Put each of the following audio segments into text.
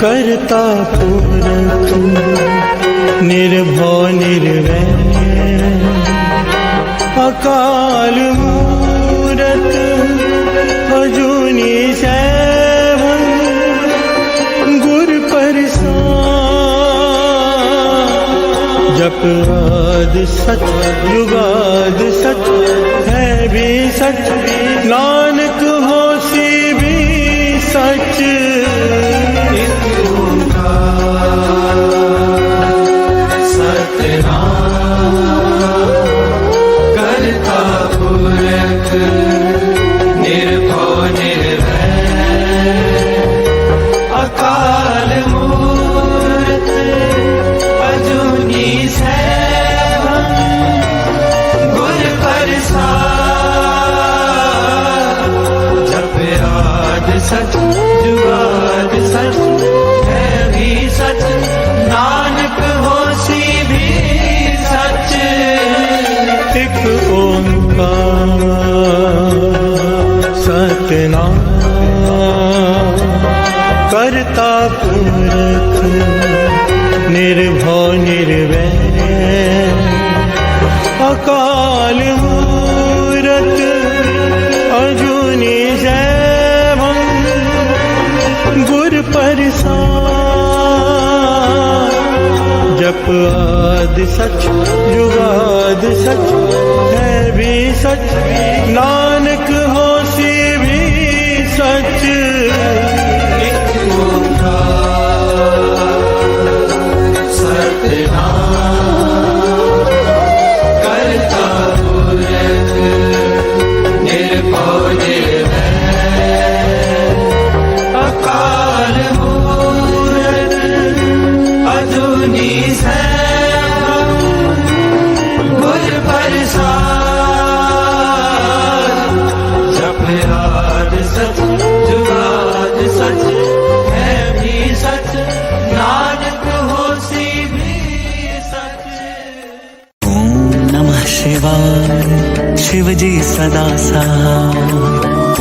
करता पुरख निर्भव निर्वैर अकाल मूरत अजूनी सैभं गुर प्रसाद जप आदि सच जुगाद सच है भी सच नानक होसी भी सच सच जुगाद सच है भी सच नानक होसी भी सच एक ओंकार सतनाम करता पुरख निर्भव निर्वैर अकाल मूरत अजूनी गुर प्रसाद जप आदि सच जुगाद सच है भी सच नानक होसी भी सच एक ओंकार सतनाम करता पुरख निर्भव निर्वैर अकाल मूरत अजूनी सैभं गुर प्रसाद जप आदि सच जुगाद सच है भी सच नानक होसी भी सच। ओम नमः शिवाय शिवजी सदा सहाय।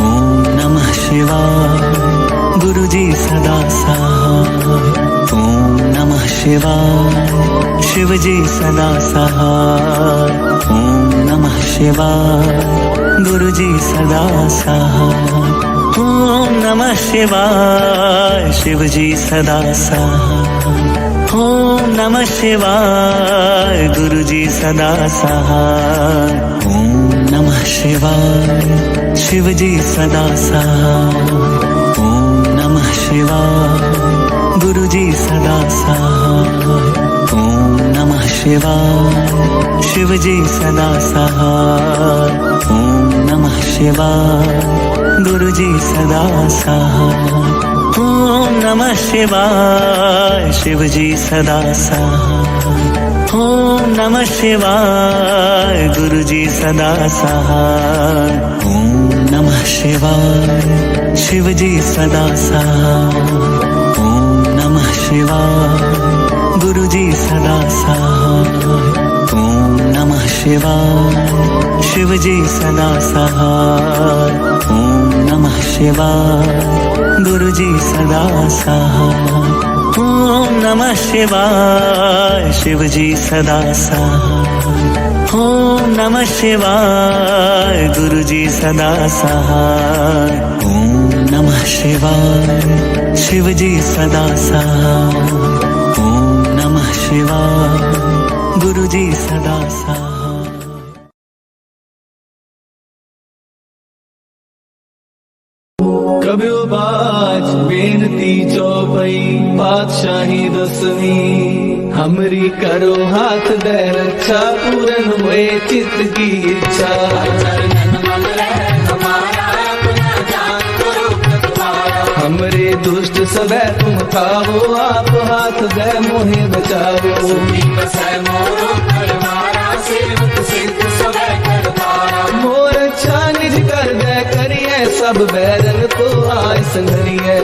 ओम नमः शिवाय गुरुजी सदा सहाय। ओम नमः शिवाय शिवजी सदा सहाय। ओम नमः शिवाय गुरुजी सदा सहाय। ओम नमः शिवाय शिवजी सदा सहाय। ओम नमः शिवाय गुरुजी सदा सहाय। ओम नमः शिवाय शिवजी सदा सहाय। ओम नमः शिवाय गुरुजी सदा सहाय। ओम नमः शिवाय शिवजी सदा सहाय। ओम नमः शिवाय गुरुजी सदा सहाय। ओम नमः शिवाय शिवजी सदा सहाय। ओम नमः शिवाय गुरुजी सदा सहाय। ओम नमः शिवाय शिवजी सदा सहाय। ओम नमः शिवाय गुरुजी सदा सहाय। ओम नमः शिवाय शिवजी सदा सहाय। ओम नमः शिवाय गुरुजी सदा सहाय। ओम नमः शिवाय शिवजी सदा सहाय। ओम नमः शिवाय गुरुजी सदा सहाय। ओम नमः शिवाय शिवजी सदा सहाय। ओम नमः शिवाय गुरुजी सदा सहाय। कबियो बाज बेनती चौपई बादशाही दसवीं हमरी करो हाथ दे रक्षा पूरन हुए चित्त की इच्छा। हमरे दुष्ट सबे तुम खाओ आप हाथ दे मोहे बचाओ। मोर अच्छा निज कर दे करिए सब बैरन को आय संघरिए।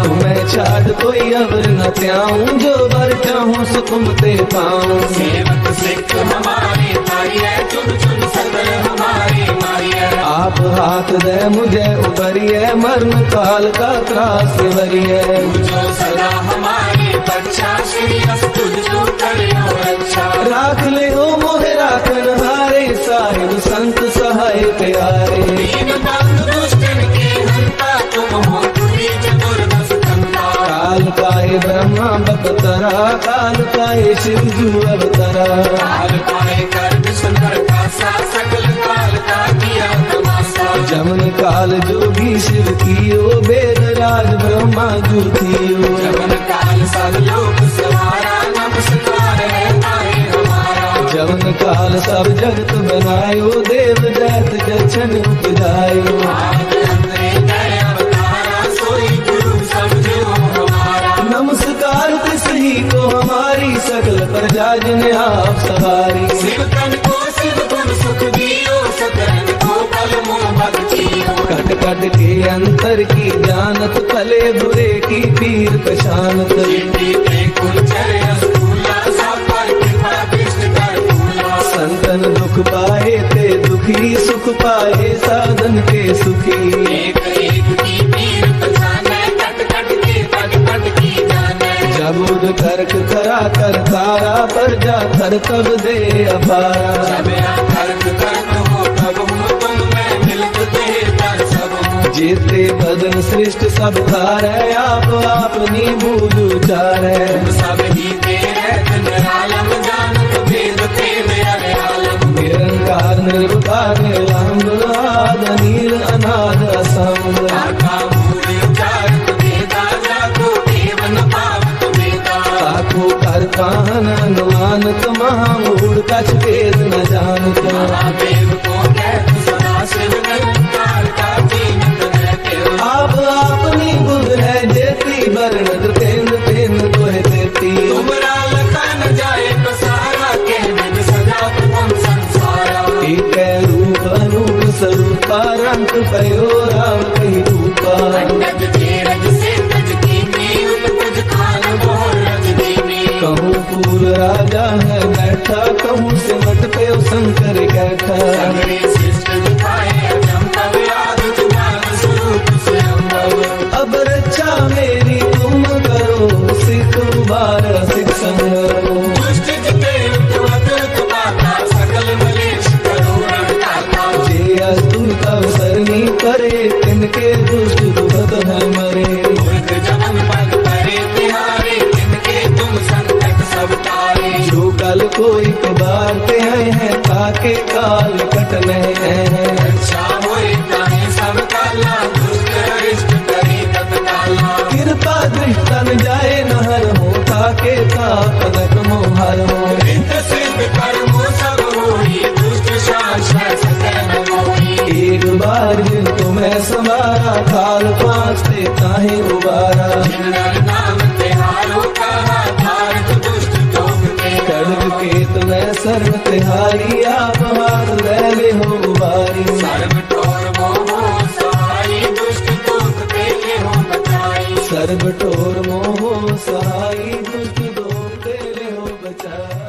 तुम्हें छाड़ कोई अवर न त्याऊं जो बर चाहूं सो तुम ते पाऊं। सेवक सिख हमारे मारिए चुन चुन सकल हमारे मारिए। आप आप हाथ दे मुझे उबरिए, मरण काल का त्रास वरिए। जो सदा हमारी बच्चा श्री तुझको करियो अच्छा। राख ले हो मोहे राखन हारे, साहिब संत सहाय प्यारे। दीन बंधु दुष्टन के हंता, तुम हो तुरी चतुर्दश कंता। काल पाए ब्रह्मा बपतरा, काल पाए शिव जू अवतरा। काल पाए कर्म सुंदर का सा, सकल काल का किया तमाशा। जमन काल जोगी शिव कियो, वेद राज ब्रह्मा जू थियो। जमन काल सब लोग सवारा, नमस्कार है तारे हमारा। जमन काल सब जगत बनायो, देव दैत जछन उपजायो। आप अंतरे गए अवतारा, सोई गुरु समझो हमारा। नमस्कार सही को हमारी, सकल प्रजा जिन्हें आप सवारी। शिव तन को शिव गुण सुख दियो, सकल को कल मोह भक्तियो। कट कट के अंतर की जानत, भले बुरे की पीर पहचानत। जिंदगी पे कुंचर अस्तूला, सब पर कृपा दृष्टि कर फूला। संतन दुख पाए ते दुखी, सुख पाए साधन के सुखी। एक एक की पीर पहचाने, कट कट के पट पट की जाने। जबुद करक करा कर तारा, पर जा कर तब दे अपारा। जब आप कर्म कर्म हो तब हो, तुम में मिलत ते पर सब हो। जेते बदन सृष्ट सब धारे, आप अपनी बूझ उचारे। तुम सब ही तेरे निरालम, जानत भेद तेरे अरयालम। निरंकार निर्विकार निलंब, आद नील अनाद असंग। आका मूल उचारत वेदा, जाको देव न पावत वेदा। ताको कर काहन अनुमानत, महामूढ़ कछ भेद न जानत। महादेव को कहत सदा शिव, निरंकार का जीनत रहते हो। आप अपनी बुध है जेती, वर्णत तेन तेन तोहे देती। तुमरा लखा न जाए पसारा, के विद सजा तुम संसारा। एक रूप अनूप स्वरूपा, रंग पयो राम कही रूपा। अंगद तेरज से तज कीनी, उपज खान मोहर रज दीनी। कहूँ फूल राजा है बैठा, कहूँ सिमट पे शंकर बैठा। सगरे शिष्ट दिखाए अजम, तब याद तुम्हारा स्वरूप स्वयं भव। अब रक्षा मेरी तुम करो, सिख उबारा सिख संगरो। दुष्ट जिते उत्तवत उत्पाता, सकल मलेश करो रणदाता। जे अस्तुत अवसरनी करे, तिनके दुष्ट दुखत है मरे। मूर्ख जमन पद परे तिहारे, तिनके तुम संकट सब तारे। जो कल कोई बारते हैं, ताके काल कटने हैं। अच्छा होए ताहे सब काला, दुष्ट अरिष्ट करे तत्काला। कृपा दृष्टन जाए नहर हो, ताके ताकनक मोहर हो। रित सिद्ध कर्मो सब होई, दुष्ट शासन सतह न मोही। एक बार जिन तुम्हें संवारा, काल पांचते ताहे उबारा। जिनर नाम तिहारो कहा, भारत दुष्ट लोग के खड्ग केत में सर्व तिहारी, आप हाथ ले हो उबारी। सर्व ठोर मोहो सहाई, दुष्ट दोख देले हो बचाई। सर्व ठोर मोहो सहाई, दुष्ट दोख देले हो बचाई।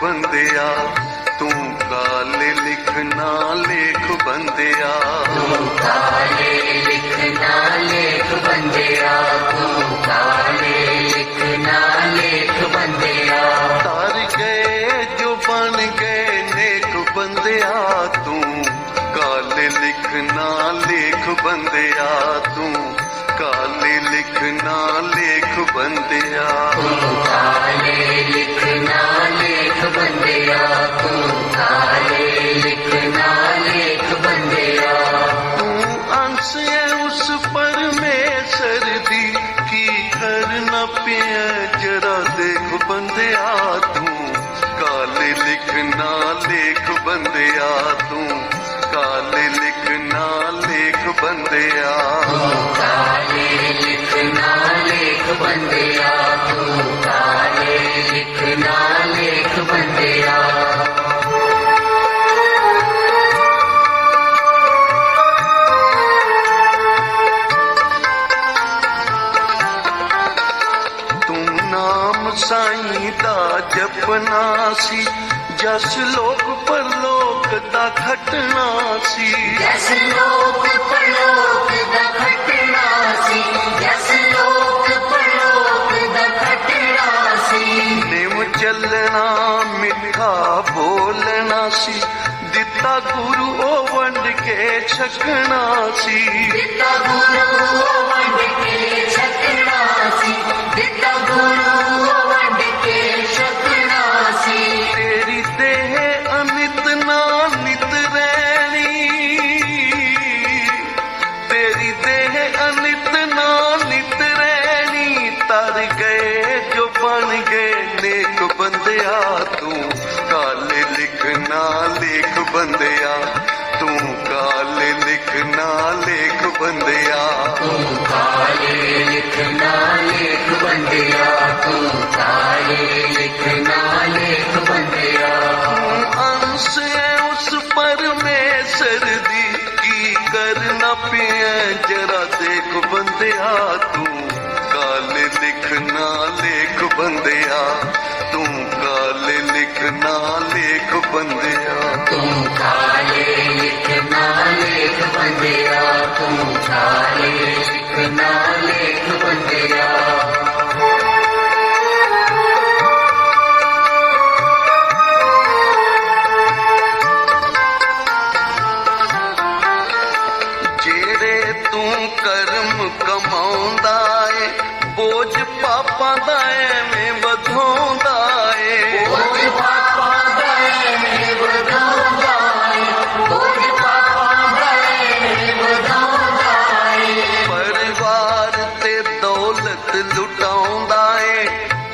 बंदिया तू काले लिखना लेख बंदिया काले लिखना लेख बंदिया तू काले लिखना लेख बंदिया तार गए जो बन गए नेक बंदिया तू काले लिखना लेख बंदिया तू काले लिखना लेख बंदिया काले लिखना लेख बंदिया तू काले लिखना लेख बंदिया तू अंश है उस परमेश्वर दी की कर न पिया जरा देख बंदिया तू ਬੰਦਿਆ ਤੂੰ ਕਾਲੇ ਲਿਖਣਾ ਲੇਖ ਬੰਦਿਆ काले लिखना लेख बंदिया तू काले लिखना लेख बंदिया ਤੂੰ ਨਾਮ ਸਾਈਂ ਦਾ ਜਪਨਾ ਸੀ ਜਸ ਲੋਕ ਪਰਲੋਕ ਦਾ ਖਟਣਾ ਸੀ जस लोक परलोक दा खटना सी जस लोक परलोक दा खटना सी ਨਿਮ ਚੱਲਣਾ ਮਿੱਠਾ ਬੋਲਣਾ ਸੀ ਦਿੱਤਾ ਗੁਰੂ ਉਹ ਵੰਡ ਕੇ ਛਕਣਾ ਸੀ दिता गुरु वंड के छकना सी दिता गुरु वंड के छकना सी ਤੇਰੀ ਦੇਹ ਅਨਿਤ ਨਾ ਨਿਤ ਰਹਿਣੀ ਤੇਰੀ ਦੇਹ ਅਨਿਤ ਨਾ ਨਿਤ ਰਹਿਣੀ ਤਰ ਗਏ ਜੋ ਬਣ ਗਏ ਨੇਕ ਬੰਦਿਆ ਤੂੰ ਕਾਲੇ ਲਿਖਣਾ ਲੇਖ ਬੰਦਿਆ ਤੂੰ ਕਾਲੇ ਲਿਖਣਾ ਲੇਖ ਬੰਦਿਆ तू काले लिखना लेख बंदिया तू काले लिखना लेख बंदिया अंश है उस परमेश्वर दी की करना पिया जरा देख बंदिया तू काले लिखना लेख बंदिया तू काले लिखना लेख बंदिया तू काले लिखना लेख बंदिया तू काले लिखना लेख बंदिया ਜਿਹੜੇ ਤੂੰ ਕਰਮ ਕਮਾਉਂਦਾ ਏ ਬੋਝ ਪਾਪਾਂ ਦਾ ਐਵੇਂ ਵਧਾਉਂਦਾ ਏ बोझ पापा दाए में बधाऊंगा बोझ पापा दाए में बधाऊंगा ਪਰਿਵਾਰ ਤੇ ਦੌਲਤ ਲੁਟਾਉਂਦਾ ਏ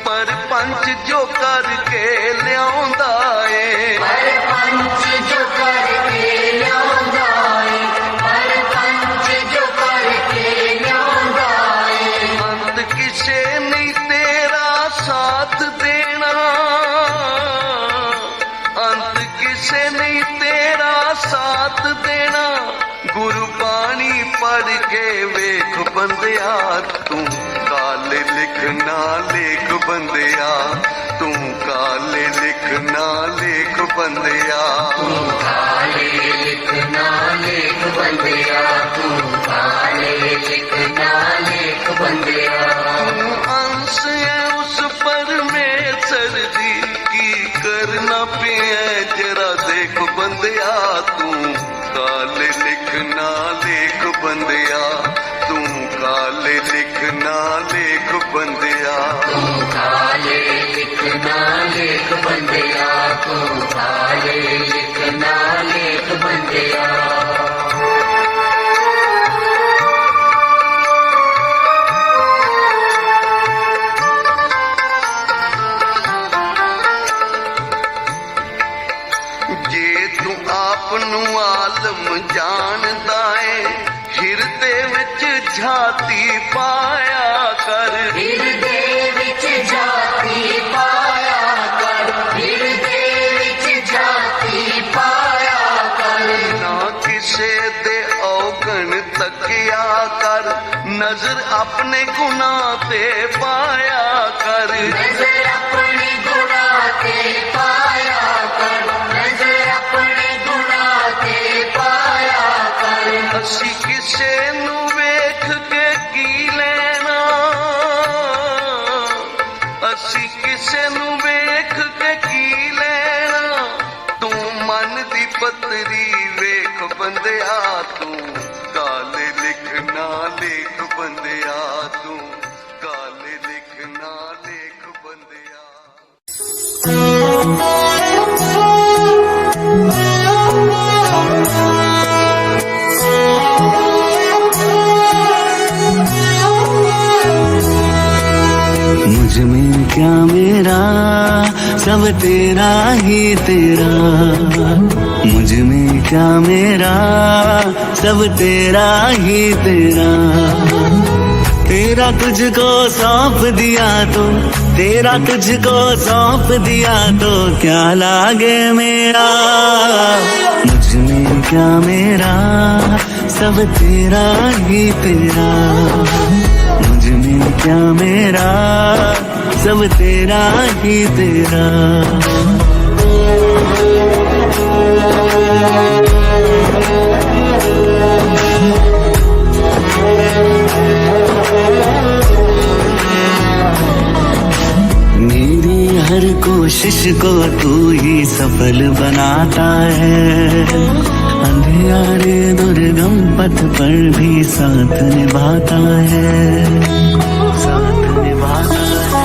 ਪਰ ਪੰਚ ਜੋ ਕਰਕੇ ਲਿਆਉਂਦਾ ਏ पर पंच जो करके ल्याऊंगा पर पंच जो करके ल्याऊंगा ਅੰਤ ਕਿਸੇ ਨਹੀਂ ਤੇਰਾ ਸਾਥ ਦੇਣਾ ਅੰਤ ਕਿਸੇ ਨਹੀਂ ਤੇਰਾ ਸਾਥ ਦੇਣਾ ਗੁਰੂ ਬਾਣੀ ਪੜ੍ਹ ਕੇ ਵੇਖ ਬੰਦਿਆ ਤੂੰ ਕਾਲੇ ਲਿਖਣਾ ਲੇਖ ਬੰਦਿਆ ਤੂੰ ਕਾਲੇ ਲਿਖਣਾ ਲੇਖ ਬੰਦਿਆ काले लिखना लेख बंदिया तू काले लिखना लेख बंदिया अंश है उस परमेश्वर दी की करना पिया जरा देख बंदिया तू काले लिखना लेख बंदिया तू काले लिखना लेख बंदिया तू काले लिखना लेख बंदिया तू काले लिखना लेख बंदिया ਜੇ ਤੂੰ ਆਪ ਨੂੰ ਆਲਮ ਜਾਣਦਾ ਏ ਹਿਰਦੇ ਵਿੱਚ ਝਾਤੀ ਪਾਇਆ ਕਰ ਹਿਰਦੇ ਵਿੱਚ ਜਾਤੀ ਪਾਇਆ ਕਰ ਹਿਰਦੇ ਵਿੱਚ ਜਾਤੀ ਪਾਇਆ ਕਰ ਨਾ ਕਿਸੇ ਦੇ ਔਗਣ ਤੱਕਿਆ ਕਰ ਨਜ਼ਰ ਆਪਣੇ ਗੁਨਾਹ ਤੇ ਪਾਇਆ ਕਰ ਨਜ਼ਰ ਆਪਣੇ ਗੁਨਾਹ ਤੇ ਪਾਇਆ ਕਰ ਨਜ਼ਰ ਆਪਣੇ ਗੁਨਾਹ ਤੇ ਪਾਇਆ ਕਰ ਅਸੀਂ ਕਿਸੇ ਨੂੰ ਵੇਖ ਕੇ ਕੀ ਲੈਣਾ ਅਸੀਂ ਕਿਸੇ ਨੂੰ ਵੇਖ ਕੇ ਕੀ ਲੈਣਾ ਤੂੰ ਮਨ ਦੀ ਪੱਤਰੀ ਵੇਖ ਬੰਦਿਆ ਤੂੰ ਕਾਲੇ ਲਿਖਣਾ ਲੇਖ ਬੰਦਿਆ ਤੂੰ ਕਾਲੇ ਲਿਖਣਾ ਲੇਖ ਬੰਦਿਆ मुझ में क्या मेरा सब तेरा ही तेरा, मुझ में क्या मेरा, सब तेरा ही तेरा। तेरा तुझको सौंप दिया तो, तेरा तुझको सौंप दिया तो क्या लागे मेरा, मुझ में क्या मेरा, सब तेरा ही तेरा, मुझ में क्या मेरा, सब तेरा ही तेरा। मेरी हर कोशिश को तू ही सफल बनाता है, अंधियारे दुर्गम पथ पर भी साथ निभाता है, साथ निभाता है।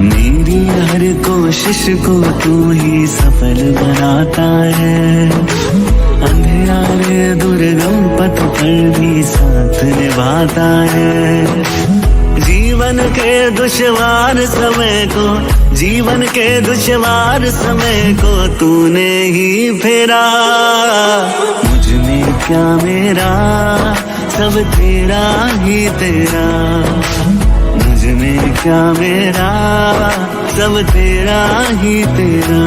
मेरी हर कोशिश को तू ही सफल बनाता है, अंधियारे दुर्गम पथ पर भी साथ निभाता है। जीवन के दुश्वार समय को, जीवन के दुश्वार समय को तूने ही फेरा, मुझ में क्या मेरा, सब तेरा ही तेरा, मुझ में क्या मेरा, सब तेरा ही तेरा।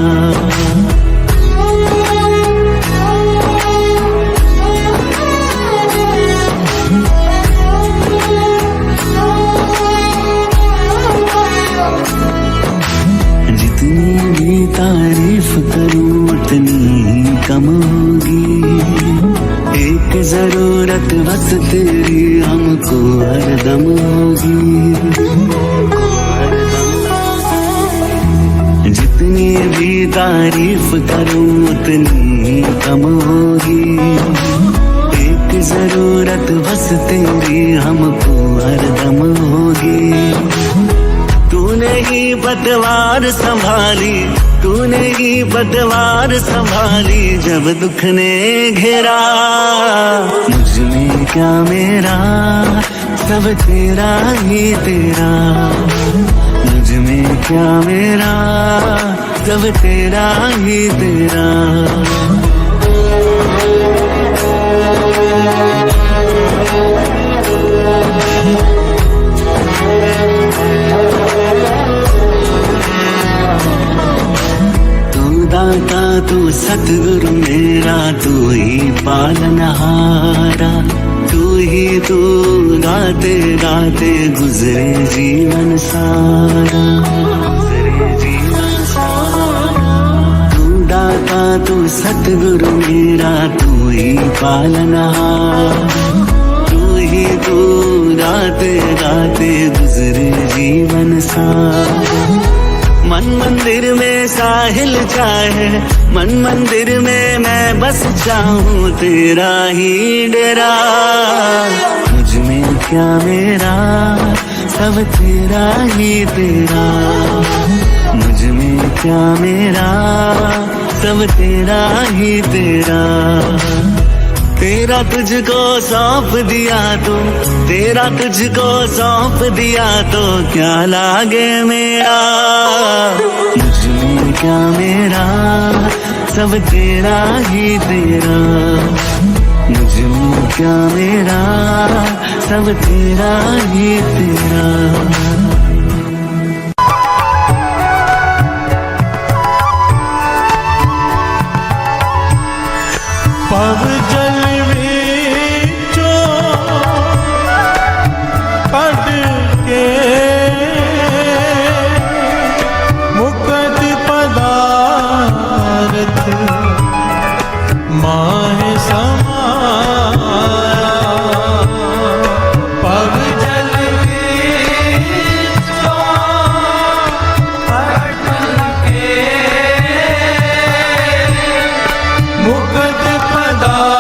तारीफ करूं उतनी ही कम होगी, एक जरूरत बस तेरी हमको हरदम होगी। जितनी भी तारीफ करूं उतनी ही कम होगी, एक जरूरत बस तेरी हमको हरदम होगी। तूने ही पतवार संभाली, तूने ही पतवार संभाली जब दुख ने घेरा, मुझ में क्या मेरा, सब तेरा ही तेरा, मुझ में क्या मेरा, सब तेरा ही तेरा। दाता तू सतगुरु मेरा, तू ही पालनहारा, तू ही तू, गाते गाते गुजरे जीवन सारा, गुजरे जीवन सारा। तू दाता तू सतगुरु मेरा, तू ही पालनहारा, तू ही तू, गाते गाते गुजरे जीवन सारा। मन मंदिर में साहिल चाहे, मन मंदिर में मैं बस चाहूं तेरा ही डेरा, मुझ में क्या मेरा, सब तेरा ही तेरा, मुझ में क्या मेरा, सब तेरा ही तेरा। तेरा तुझको सौंप दिया तो, तेरा तुझको सौंप दिया तो क्या लागे मेरा, मुझ में क्या मेरा, सब तेरा ही तेरा, मुझ में क्या मेरा, सब तेरा ही तेरा। पव जल विचो कढ के मुकद पदारथ माहे समाया। पव जल विचो कढ के मुकद पदारथ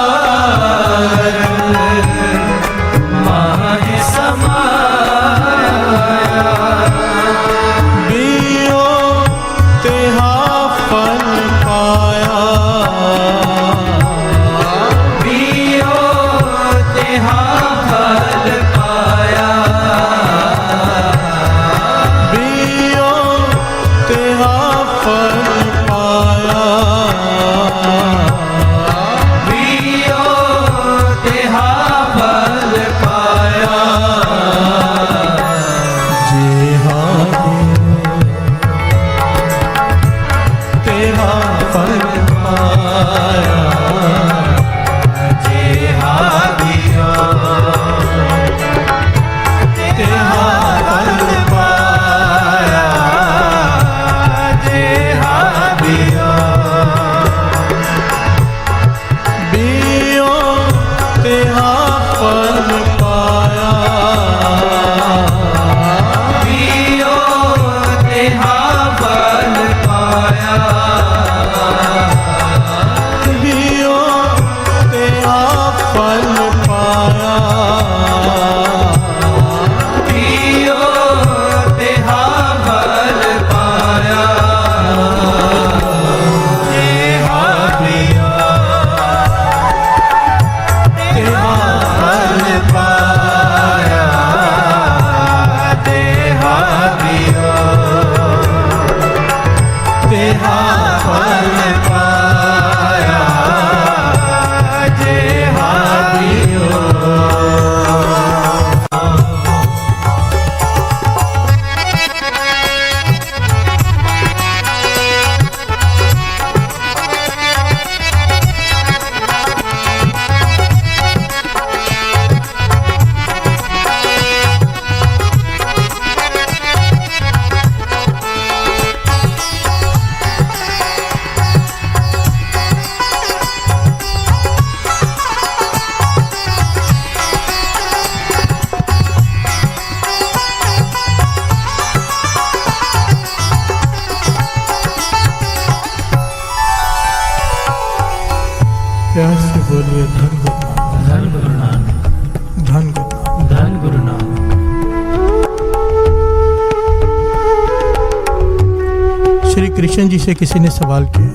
कृष्ण जी से किसी ने सवाल किया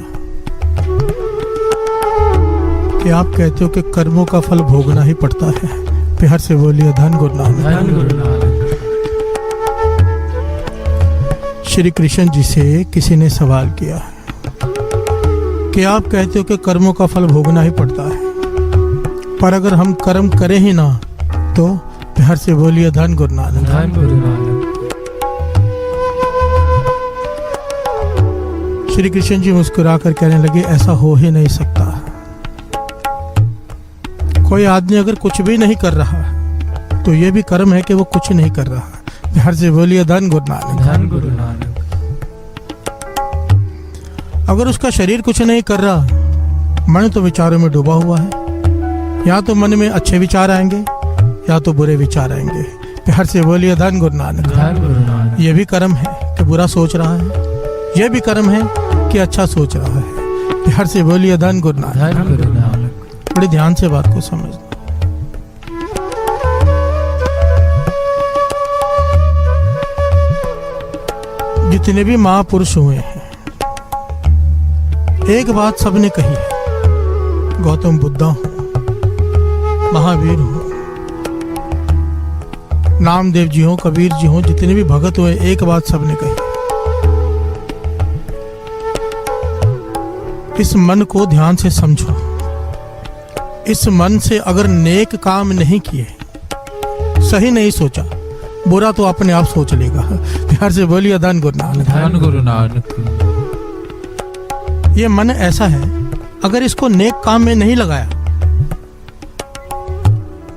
कि आप कहते हो कि कर्मों का फल भोगना ही पड़ता है। प्यार से बोलिए धन गुरु नानक। धन गुरु नानक। श्री कृष्ण जी से किसी ने सवाल किया कि आप कहते हो कि कर्मों का फल भोगना ही पड़ता है, पर अगर हम कर्म करें ही ना तो? प्यार से बोलिए धन गुरु नानक। धन गुरु नानक। श्री कृष्ण जी मुस्कुराकर कहने लगे, ऐसा हो ही नहीं सकता। कोई आदमी अगर कुछ भी नहीं कर रहा तो ये भी कर्म है कि वो कुछ नहीं कर रहा। प्यार से बोलिए धन गुरु नानक। धन गुरु नानक। अगर उसका शरीर कुछ नहीं कर रहा, मन तो विचारों में डूबा हुआ है, या तो मन में अच्छे विचार आएंगे या तो बुरे विचार आएंगे। प्यार से बोलिए धन गुरु नानक। धन गुरु नानक। ये भी कर्म है कि बुरा सोच रहा है, ये भी कर्म है कि अच्छा सोच रहा है। प्यार से बोलिए धन गुरु नानक। धन गुरु नानक। बड़े ध्यान से बात को समझना। जितने भी महापुरुष हुए हैं, एक बात सबने कही है। गौतम बुद्धा हो, महावीर हो, नामदेव जी हो, कबीर जी हो, जितने भी भगत हुए, एक बात सबने कही, इस मन को ध्यान से समझो। इस मन से अगर नेक काम नहीं किए, सही नहीं सोचा, बुरा तो अपने आप सोच लेगा। प्यार से बोलिए धन गुरु नानक। धन गुरु नानक। ये मन ऐसा है, अगर इसको नेक काम में नहीं लगाया,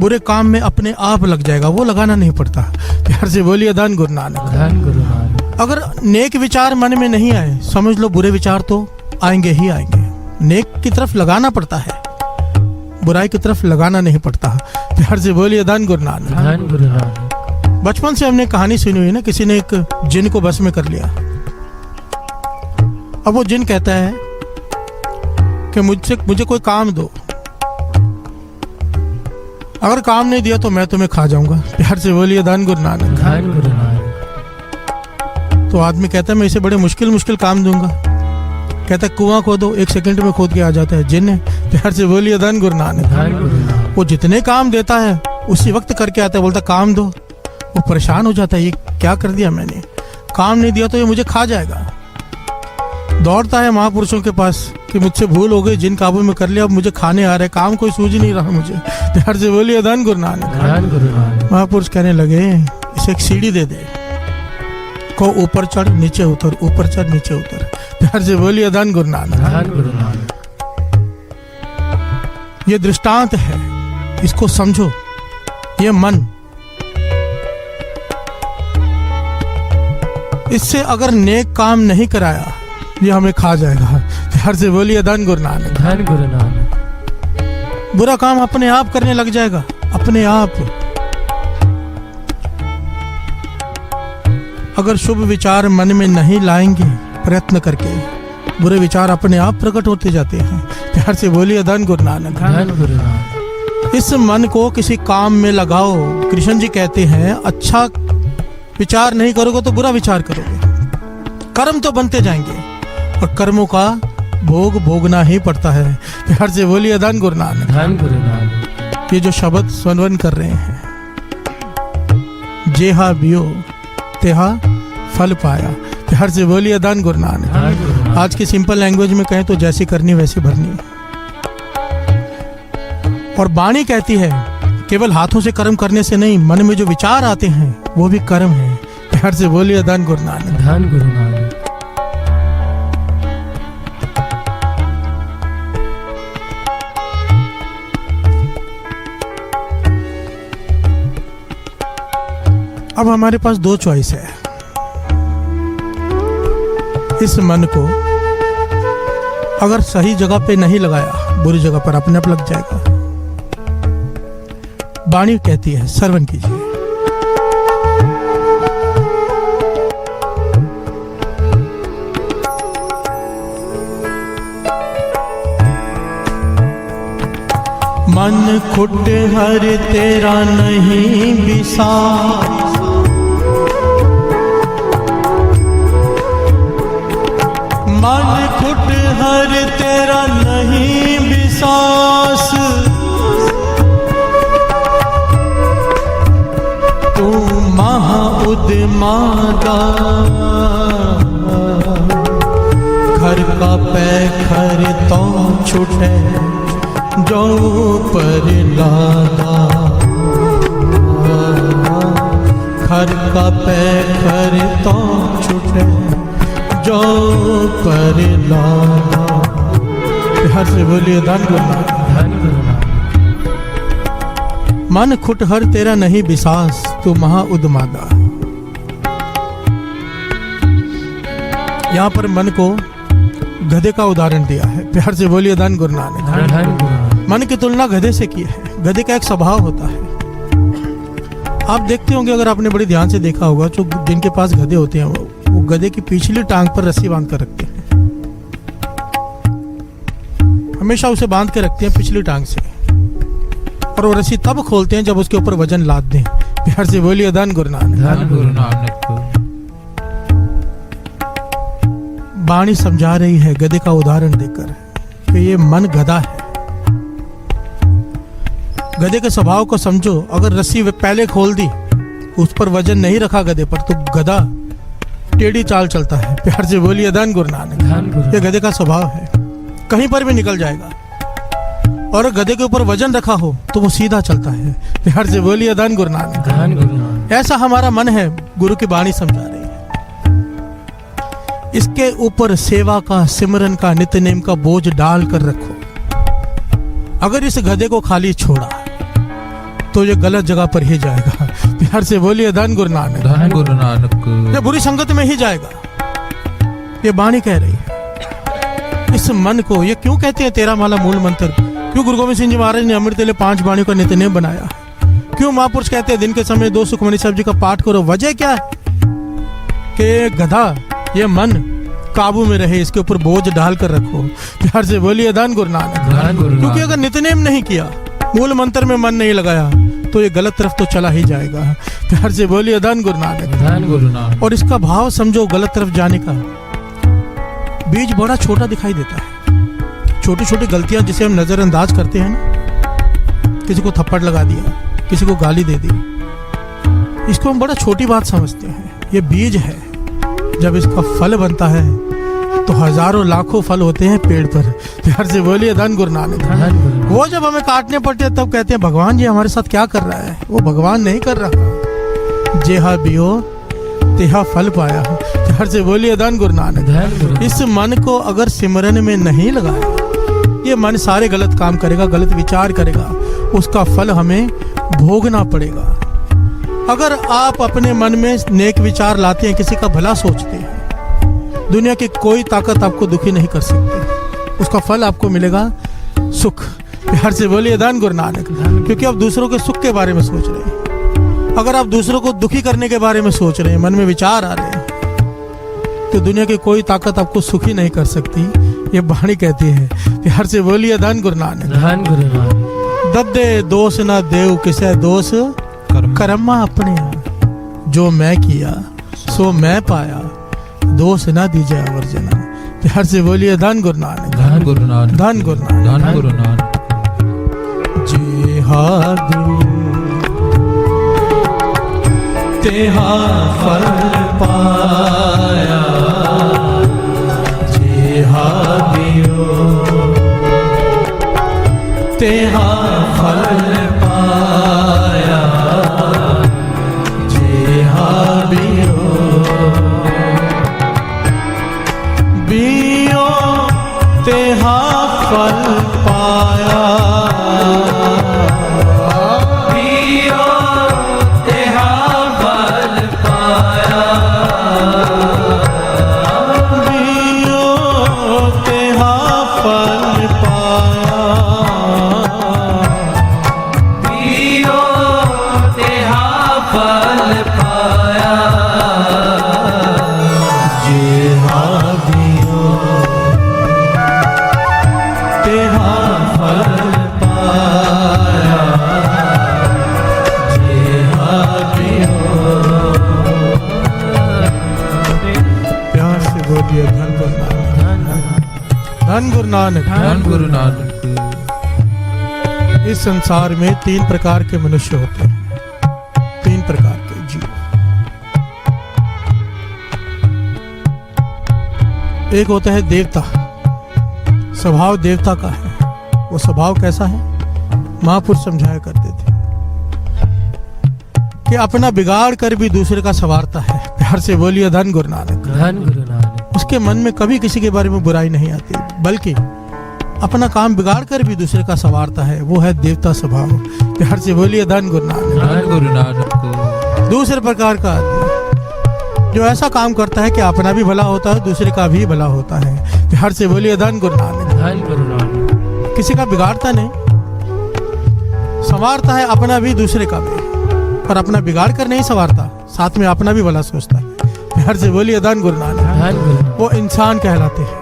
बुरे काम में अपने आप लग जाएगा, वो लगाना नहीं पड़ता। प्यार से बोलिए धन गुरु नानक। धन गुरु नानक। अगर नेक विचार मन में नहीं आए, समझ लो बुरे विचार तो आएंगे ही आएंगे। नेक की तरफ लगाना पड़ता है, बुराई की तरफ लगाना नहीं पड़ता। प्यार से बोलिए धन गुरु नानक। धन गुरु नानक। बचपन से हमने कहानी सुनी हुई ना, किसी ने एक जिन को बस में कर लिया। अब वो जिन कहता है कि मुझे कोई काम दो, अगर काम नहीं दिया तो मैं तुम्हें खा जाऊंगा। प्यार से बोलिए धन गुरु नानक। धन गुरु नानक। तो आदमी कहता है मैं इसे बड़े मुश्किल काम दूंगा। कहता है कुआं खोदो, 1 सेकंड में खोद के आ जाता है। जिन है। प्यार से बोलिए धन गुरु नानक। धन गुरु नानक। वो जितने काम देता है उसी वक्त करके आता है, बोलता काम दो। वो परेशान हो जाता है, ये क्या कर दिया मैंने, काम नहीं दिया तो ये मुझे खा जाएगा। दौड़ता है महापुरुषों के पास कि मुझसे भूल हो गई, जिन काबू में कर लिया, अब मुझे खाने आ रहे, काम कोई सूझ नहीं रहा मुझे। प्यार से बोलिए धन गुरु नानक। धन गुरु नानक। महापुरुष कहने लगे इसे एक सीढ़ी दे दे, को ऊपर चढ़ नीचे उतर, ऊपर चढ़ नीचे उतर। प्यार से बोलिए धन गुरु नानक। धन गुरु नानक। ये दृष्टांत है, इसको समझो। ये मन, इससे अगर नेक काम नहीं कराया, ये हमें खा जाएगा। प्यार से बोलिए धन गुरु नानक। धन गुरु नानक। बुरा काम अपने आप करने लग जाएगा, अपने आप। अगर शुभ विचार मन में नहीं लाएंगे प्रयत्न करके, बुरे विचार अपने आप प्रकट होते जाते हैं। प्यार से बोलिए धन गुरु नानक। धन गुरु नानक। इस मन को किसी काम में लगाओ। कृष्ण जी कहते हैं अच्छा विचार नहीं करोगे तो बुरा विचार करोगे, कर्म तो बनते जाएंगे और कर्मों का भोग भोगना ही पड़ता है। प्यार से बोलिए धन गुरु नानक। धन गुरु नानक। ये जो शब्द स्मरण कर रहे हैं, जेहा बियो तेहा फल पाया। प्यार से बोलिए धन गुरु नानक। आज की सिंपल लैंग्वेज में कहें तो जैसी करनी वैसी भरनी। और वाणी कहती है केवल हाथों से कर्म करने से नहीं, मन में जो विचार आते हैं वो भी कर्म है। प्यार से बोलिए धन गुरु नानक। धन गुरु नानक। अब हमारे पास 2 चॉइस है। इस मन को अगर सही जगह पे नहीं लगाया, बुरी जगह पर अपने आप लग जाएगा। वाणी कहती है, श्रवण कीजिए। मन खुट हर तेरा नहीं विसार, हर तेरा नहीं विश्वास, तू महा उद्मादा, घर का पैखर तो छुटे जो पर लादा, घर का पैखर तो छुटे जो पर लादा। बिहार से बोलिए धन गुरुनाथ। मन खुट हर तेरा नहीं विश्वास, तू महा उद्मादा। यहाँ पर मन को गधे का उदाहरण दिया है। प्यार से बोलिए धन गुरु नानक। मन की तुलना गधे से की है। गधे का एक स्वभाव होता है, आप देखते होंगे, अगर आपने बड़ी ध्यान से देखा होगा, जो जिनके पास गधे होते हैं वो गधे की पिछली टांग पर रस्सी बांध कर रखते हैं, हमेशा उसे बांध के रखते हैं पिछली टांग से, और वो रस्सी तब खोलते हैं जब उसके ऊपर वजन लाद दें। प्यार से बोलिए धन गुरु नानक। वाणी समझा रही है गधे का उदाहरण देकर कि ये मन गधा है। गधे के स्वभाव को समझो। अगर रस्सी पहले खोल दी, उस पर वजन नहीं रखा गधे पर, तो गधा टेढ़ी चाल चलता है। प्यार से बोलिए धन गुरु नानक। ये गधे का स्वभाव है, कहीं पर भी निकल जाएगा। और गधे के ऊपर वजन रखा हो तो वो सीधा चलता है। प्यार से बोलिए धन गुरु नानक। ऐसा हमारा मन है, गुरु की वाणी समझा रही है। इसके ऊपर सेवा का, सिमरन का, नित्य नेम का बोझ डाल कर रखो। अगर इस गधे को खाली छोड़ा तो ये गलत जगह पर ही जाएगा। प्यार से बोलिए धन गुरु नानक। ये बुरी संगत में ही जाएगा। ये वाणी कह रही है। इस मन को, ये क्यों कहते हैं तेरा माला मूल मंत्र? क्यों गुरु गोविंद सिंह जी महाराज ने अमृत वेले 5 वाणियों का नित्य नेम बनाया? क्यों महापुरुष कहते हैं दिन के समय 2 सुखमनी साहब जी का पाठ करो? वजह क्या है कि गधा, ये मन काबू में रहे, इसके ऊपर बोझ डाल कर रखो। प्यार से बोलिए धन गुरु नानक। क्योंकि अगर नित्य नेम नहीं किया, मूल मंत्र में मन नहीं लगाया, तो ये गलत तरफ तो चला ही जाएगा। प्यार से बोलिए धन गुरु नानक। और इसका भाव समझो, गलत तरफ जाने का बीज बड़ा छोटा दिखाई देता है। छोटी छोटी गलतियां जिसे हम नजरअंदाज करते हैं ना, किसी को थप्पड़ लगा दिया, किसी को गाली दे दी, इसको हम बड़ा छोटी बात समझते हैं। ये बीज है, जब इसका फल बनता है तो हजारों लाखों फल होते हैं पेड़ पर। प्यार से बोलिए धन गुरु नानक। वो जब हमें काटने पड़ते हैं तब कहते हैं भगवान जी हमारे साथ क्या कर रहा है? वो भगवान नहीं कर रहा। जेहा बियो तेहा फल पाया। प्यार से बोलिए धन गुरु नानक। इस मन को अगर सिमरन में नहीं लगाया, ये मन सारे गलत काम करेगा, गलत विचार करेगा, उसका फल हमें भोगना पड़ेगा। अगर आप अपने मन में नेक विचार लाते हैं, किसी का भला सोचते हैं, दुनिया की कोई ताकत आपको दुखी नहीं कर सकती। उसका फल आपको मिलेगा सुख। प्यार से बोलिए धन गुरु नानक। क्योंकि आप दूसरों के सुख के बारे में सोच रहे हैं। अगर आप दूसरों को दुखी करने के बारे में सोच रहे हैं, मन में विचार आ रहे हैं, तो दुनिया की कोई ताकत आपको सुखी नहीं कर सकती। ये वाणी कहती है। प्यार से बोलिए धन गुरु नानक। दद्दे दोष ना देव किसे दोष, कर्मा अपने आप। जो मैं किया सो मैं पाया, दोष ना दीजिए अवर्जना। प्यार से बोलिए धन गुरु नानक। धन गुरु नानक। धन गुरु नानक। धन गुरु नानक। जी हादू तेहा फल पाया, जी हादियो तेहा फल पाया, जी हादियो बियो तेहा फल पाया, बियो तेहा फल पाया, बियो तेहा फल पाया, बियो तेहा फल पाया, जे हा बियो तेहा फल पाया, जे हा बियो। प्यार से बोलिए धन गुरु नानक। धन धन गुरु नानक। धन गुरु नानक। इस संसार में 3 प्रकार के मनुष्य होते हैं, 3 प्रकार के जीव। एक होता है देवता, स्वभाव देवता का है। वो स्वभाव कैसा है? महापुरुष समझाया करते थे कि अपना बिगाड़ कर भी दूसरे का संवारता है। प्यार से बोलिए धन गुरु नानक। धन गुरु नानक। उसके मन में कभी किसी के बारे में बुराई नहीं आती, बल्कि अपना काम बिगाड़ कर भी दूसरे का संवारता है। वो है देवता स्वभाव। प्यार से बोलिए धन गुरु नानक। धन गुरु नानक। दूसरे प्रकार का आदमी जो ऐसा काम करता है कि अपना भी भला होता है, दूसरे का भी भला होता है। प्यार से बोलिए धन गुरु नानक। धन गुरु नानक। किसी का बिगाड़ता नहीं, संवारता है अपना भी दूसरे का भी, पर अपना बिगाड़ कर नहीं संवारता, साथ में अपना भी भला सोचता है। प्यार से बोलिए धन गुरु नानक। धन गुरु नानक। वो इंसान कहलाते हैं,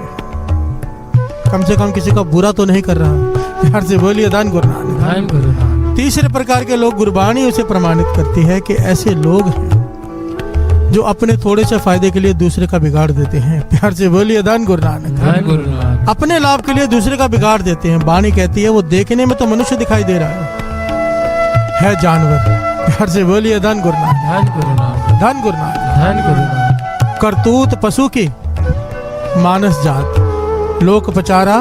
कम से कम किसी का बुरा तो नहीं कर रहा। प्यार से बोलिए धन गुरु नानक। धन गुरु नानक। तीसरे प्रकार के लोग, गुरबाणी उसे प्रमाणित करती है कि ऐसे लोग हैं जो अपने थोड़े से फायदे के लिए दूसरे का बिगाड़ देते हैं। प्यार से बोलिए धन गुरु नानक। धन गुरु नानक। अपने लाभ के लिए दूसरे का बिगाड़ देते हैं। वाणी कहती है वो देखने में तो मनुष्य दिखाई दे रहा है जानवर। प्यार से बोलिए धन गुरु नानक। धन गुरु नानक। धन गुरु नानक। धन गुरु नानक। करतूत पशु की मानस जात, लोक पचारा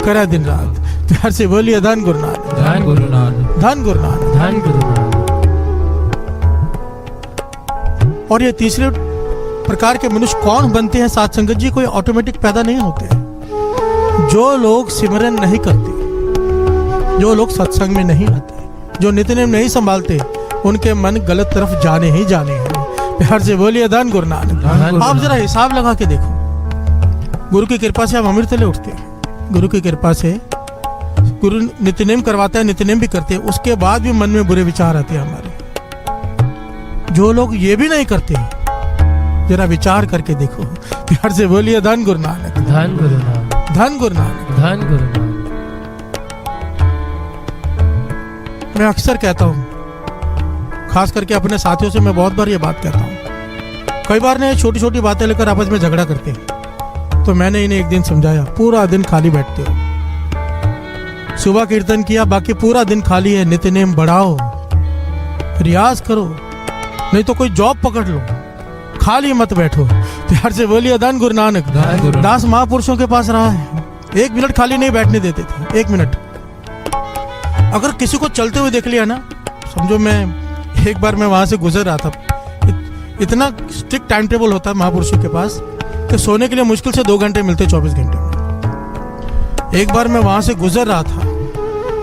करे दिन रात। प्यार से बोलिए धन गुरु नानक। धन गुरु नानक। धन गुरु नानक। धन गुरु नानक। और ये तीसरे प्रकार के मनुष्य कौन बनते हैं साथ संगत जी? कोई ऑटोमेटिक पैदा नहीं होते हैं। जो लोग सिमरन नहीं करते, जो लोग सत्संग में नहीं आते, जो नित्य नहीं संभालते, उनके मन गलत तरफ जाने ही जाने हैं। प्यार से बोलिए धन गुरु नानक। आप जरा हिसाब लगा के देखो, गुरु की कृपा से हम अमृत ले उठते हैं। गुरु की कृपा से गुरु नित्यनेम करवाता है, नित्यनेम भी करते हैं, उसके बाद भी मन में बुरे विचार आते हैं हमारे। जो लोग ये भी नहीं करते, जरा विचार करके देखो। प्यार से बोलिए धन गुरु नानक। धन गुरु नानक। धन गुरु नानक। धन गुरु नानक। मैं अक्सर कहता हूँ, खास करके अपने साथियों से मैं बहुत बार ये बात कहता हूँ। कई बार ने छोटी छोटी बातें लेकर आपस में झगड़ा करते हैं, तो मैंने इन्हें एक दिन समझाया, पूरा दिन खाली बैठते हो, सुबह कीर्तन किया, बाकी पूरा दिन खाली है। नित्य नेम बढ़ाओ, रियाज करो, नहीं तो कोई जॉब पकड़ लो, खाली मत बैठो। प्यार से बोलिए धन गुरु नानक। दास महापुरुषों के पास रहा है, 1 मिनट खाली नहीं बैठने देते थे। 1 मिनट अगर किसी को चलते हुए देख लिया ना, समझो मैं एक बार मैं वहां से गुजर रहा था। इतना स्ट्रिक्ट टाइम टेबल होता है महापुरुषों के पास कि सोने के लिए मुश्किल से 2 घंटे मिलते 24 घंटे में। एक बार मैं वहां से गुजर रहा था,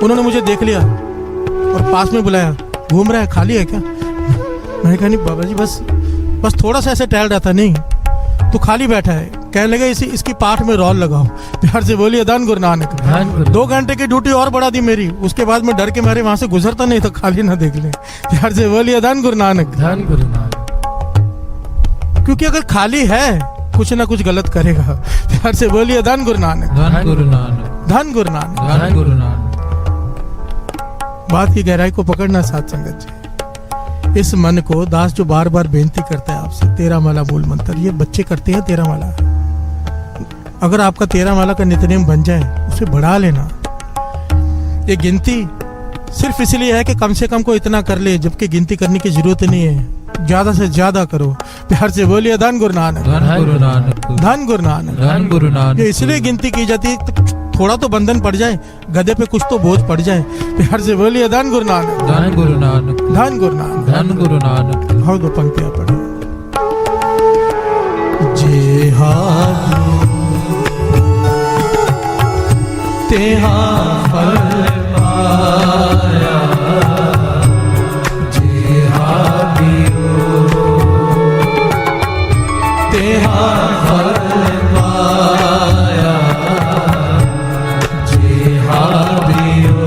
उन्होंने मुझे देख लिया और पास में बुलाया, घूम रहा है, खाली है क्या? मैंने कहा नहीं बाबा जी, बस थोड़ा सा ऐसे टहल रहा था। नहीं, तो खाली बैठा है। कहने लगे इसकी पाठ में रोल लगाओ। प्यार से बोलिए धन गुरु नानक। 2 घंटे की ड्यूटी और बढ़ा दी मेरी। उसके बाद मैं डर के मारे वहां से गुजरता नहीं था, खाली ना देख ले। प्यार से बोलिए धन गुरु नानक। धन गुरु नानक। क्योंकि अगर खाली है कुछ ना कुछ गलत करेगा। प्यार से बोलिए धन गुरु नानक। धन गुरु नानक। धन गुरु नानक। धन गुरु नानक। बात की गहराई को पकड़ना साथ संगत जी। इस मन को दास जो बार बार बेनती करता है आपसे, 13 माला मूल मंत्र, ये बच्चे करते हैं 13 माला। अगर आपका 13 माला का नित्यनेम बन जाए, उसे बढ़ा लेना। ये गिनती सिर्फ इसलिए है कि कम से कम को इतना कर ले, जबकि गिनती करने की जरूरत नहीं है। ज्यादा से ज्यादा करो। प्यार से बोलिए धन गुरु नानक। धन गुरु नानक। धन गुरु नानक। धन गुरु नानक। ये इसलिए गिनती की जाती है, थोड़ा तो बंधन पड़ जाए, गधे पे कुछ तो बोझ पड़ जाए। प्यार से बोलिए धन गुरु नानक। धन गुरु नानक। धन गुरु नानक। धन गुरु नानक। भाव 2 पंक्तियां पढ़े। जे तेहा फल पाया, जेहा दियो तेहा फल पाया, जेहा दियो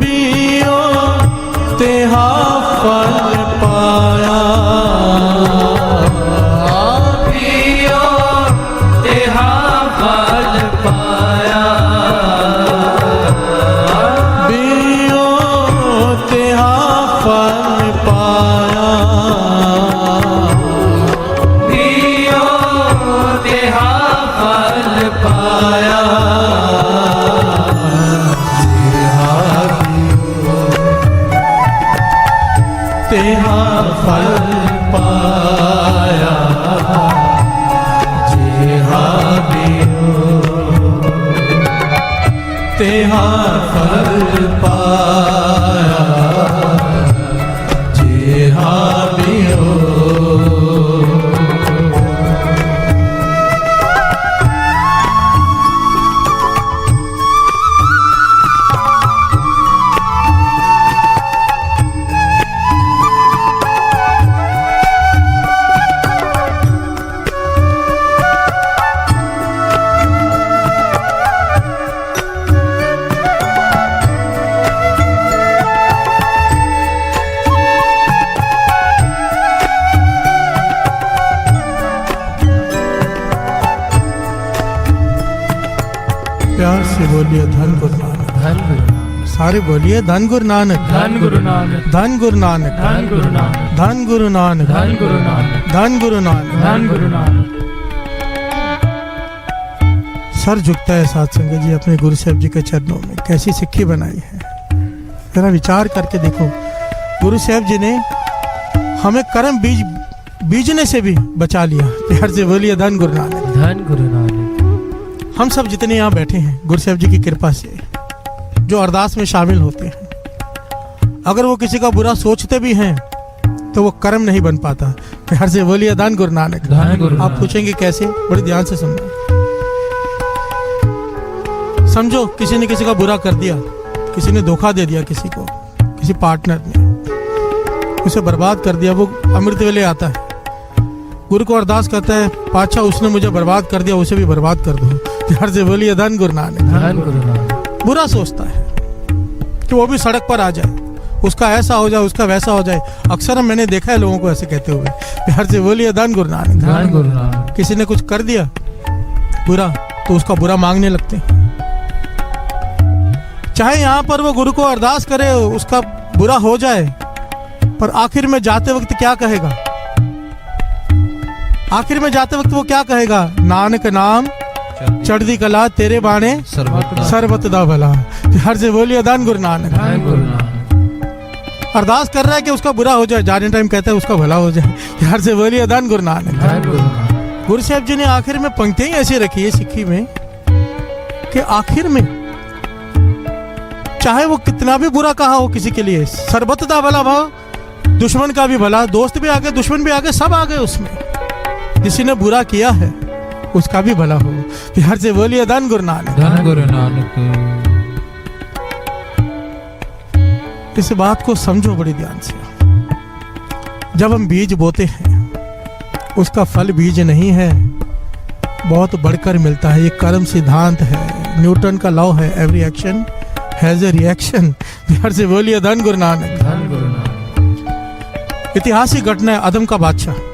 बियो तेहा फल पाया, बियो तेहा फल पाया, बियो तेहा फल पाया, बियो तेहा तेहा फल पाया जेहा बियो, तेहा फल पाया जेहा बियो। प्यार से बोलिए धन गुरु नानक, धन गुरु नानक, सारे बोलिए धन गुरु नानक, धन गुरु नानक, धन गुरु नानक, धन गुरु नानक, धन गुरु नानक, धन गुरु नानक, धन गुरु नानक। धन गुरु नानक। सर झुकता है साथ संगत जी अपने गुरु साहब जी के चरणों में। कैसी सिक्की बनाई है, जरा विचार करके देखो। गुरु साहब जी ने हमें कर्म बीजने से भी बचा लिया। प्यार से बोलिए धन गुरु नानक, धन गुरु नानक। हम सब जितने यहाँ बैठे हैं गुरु साहब जी की कृपा से, जो अरदास में शामिल होते हैं, अगर वो किसी का बुरा सोचते भी हैं तो वो कर्म नहीं बन पाता। प्यार से बोलिए धन गुरु नानक। धन गुरु आप नानक। पूछेंगे कैसे, बड़े ध्यान से समझो। समझो किसी ने किसी का बुरा कर दिया, किसी ने धोखा दे दिया किसी को, किसी पार्टनर ने उसे बर्बाद कर दिया। वो अमृत वेले आता है, गुरु को अरदास करता है, पातशाह उसने मुझे बर्बाद कर दिया, उसे भी बर्बाद कर दो। प्यार से बोलिए धन गुरु नानक। धन गुरु नानक। बुरा सोचता है कि वो भी सड़क पर आ जाए, उसका ऐसा हो जाए, उसका वैसा हो जाए। अक्सर मैंने देखा है लोगों को ऐसे कहते हुए। प्यार से बोलिए धन गुरु नानक। धन गुरु नानक। किसी ने कुछ कर दिया बुरा तो उसका बुरा मांगने लगते हैं। चाहे यहाँ पर वो गुरु को अरदास करे उसका बुरा हो जाए, पर आखिर में जाते वक्त क्या कहेगा? आखिर में जाते वक्त वो क्या कहेगा? नानक नाम चढ़दी कला तेरे बाणे सर्वत दा भला। प्यार से बोलिए धन गुरु नानक। धन गुरु नानक। अरदास कर रहा है कि उसका बुरा हो जाए, जाने टाइम कहता है उसका भला हो जाए। प्यार से बोलिए धन गुरु नानक। धन गुरु नानक। गुरु साहब जी ने आखिर में पंक्तियां ऐसी रखी है सिक्खी में कि आखिर में चाहे वो कितना भी बुरा कहा हो किसी के लिए, सर्वत दा भला भाव, दुश्मन का भी भला, दोस्त भी आगे दुश्मन भी आगे, सब आगे उसमें। किसी ने बुरा किया है उसका भी भला हो। प्यार से बोलिए धन गुरु नानक। धन गुरु नानक। इस बात को समझो बड़े ध्यान से। जब हम बीज बोते हैं उसका फल बीज नहीं है, बहुत बढ़कर मिलता है। ये कर्म सिद्धांत है, न्यूटन का लॉ है, every action has a reaction. प्यार से बोलिए धन गुरु नानक। धन गुरु नानक। ऐतिहासिक घटना है, अदम का बादशाह है,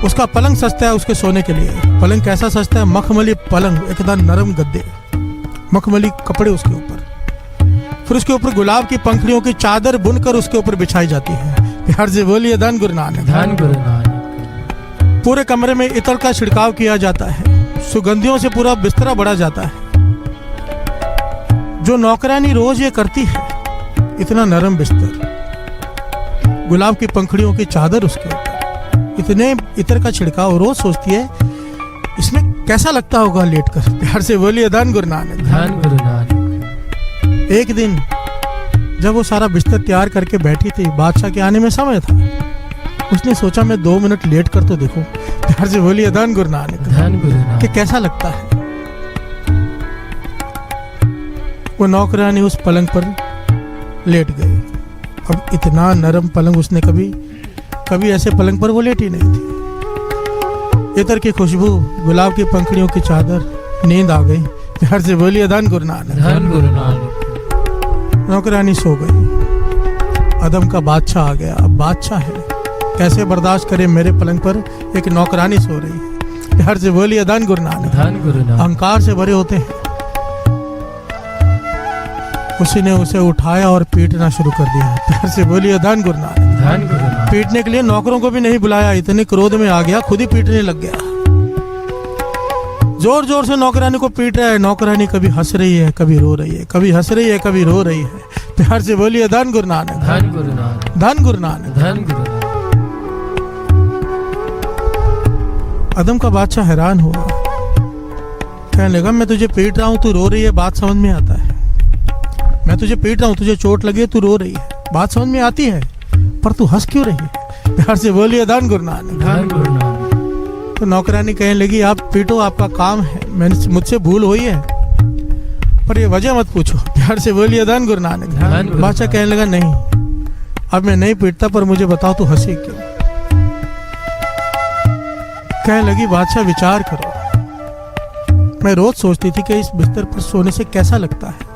उसका पलंग सस्ता है उसके सोने के लिए। पलंग कैसा सस्ता है? मखमली पलंग, एकदम नरम गद्दे, मखमली कपड़े उसके ऊपर, फिर उसके ऊपर गुलाब की पंखुड़ियों की चादर बुनकर उसके ऊपर बिछाई जाती है। प्यार से बोलिए धन गुरु नानक। धन गुरु नानक। पूरे कमरे में इत्र का छिड़काव किया जाता है, सुगंधियों से पूरा बिस्तरा बढ़ा जाता है। जो नौकरानी रोज ये करती है, इतना नरम बिस्तर, गुलाब की पंखुड़ियों की चादर उसके ऊपर, इतने इत्र का छिड़काव, रोज सोचती है इसमें कैसा लगता होगा लेटकर। प्यार से बोलिए धन गुरु नानक। धन गुरु नानक। एक दिन जब वो सारा बिस्तर तैयार करके बैठी थी, बादशाह के आने में समय था, उसने सोचा मैं 2 मिनट लेट कर तो देखूं। प्यार से बोलिए धन गुरु नानक। धन गुरु नानक। कि कैसा लगता है। वो नौकरानी उस पलंग पर लेट गई। अब इतना नरम पलंग उसने कभी ऐसे पलंग पर वो लेटी नहीं थी। इत्र की खुशबू, गुलाब की पंखुड़ियों की चादर, नींद आ गई। प्यार से बोलिए धन गुरु नानक। धन गुरु नानक। नौकरानी सो गई, अदम का बादशाह आ गया। अब बादशाह है, कैसे बर्दाश्त करे मेरे पलंग पर एक नौकरानी सो रही है। प्यार से बोलिए धन गुरु नानक। धन गुरु नानक। अहंकार से भरे होते हैं। उसी ने उसे उठाया और पीटना शुरू कर दिया। प्यार से बोलिए धन गुरु नानक। धन गुरु नानक। पीटने के लिए नौकरों को भी नहीं बुलाया, इतने क्रोध में आ गया, खुद ही पीटने लग गया। जोर जोर से नौकरानी को पीट रहा है। नौकरानी कभी हंस रही है, कभी रो रही है, कभी हंस रही है, कभी रो रही है। प्यार से बोलिए धन गुरु नानक, धन गुरु नानक, धन गुरु नानक। धन गुरु नानक। अदम का बादशाह हैरान हुआ, कहने लगा मैं तुझे पीट रहा हूं, तू रो रही है, बात समझ में आता है। मैं तुझे पीट रहा हूं, तुझे चोट लगी है, तू रो रही है, बात समझ में आती है, पर तू हंस क्यों रही है? प्यार से बोलिए धन गुरु नानक, धन गुरु नानक। तो नौकरानी कहने लगी आप पीटो, आपका काम है, मैंने मुझसे भूल हुई है, पर ये वजह मत पूछो। प्यार से बोलिए धन गुरु नानक। धन गुरु बादशाह कहने लगा नहीं, अब मैं नहीं पीटता, पर मुझे बताओ तू हंसी क्यों? कहने लगी बादशाह विचार करो, मैं रोज सोचती थी कि इस बिस्तर पर सोने से कैसा लगता है।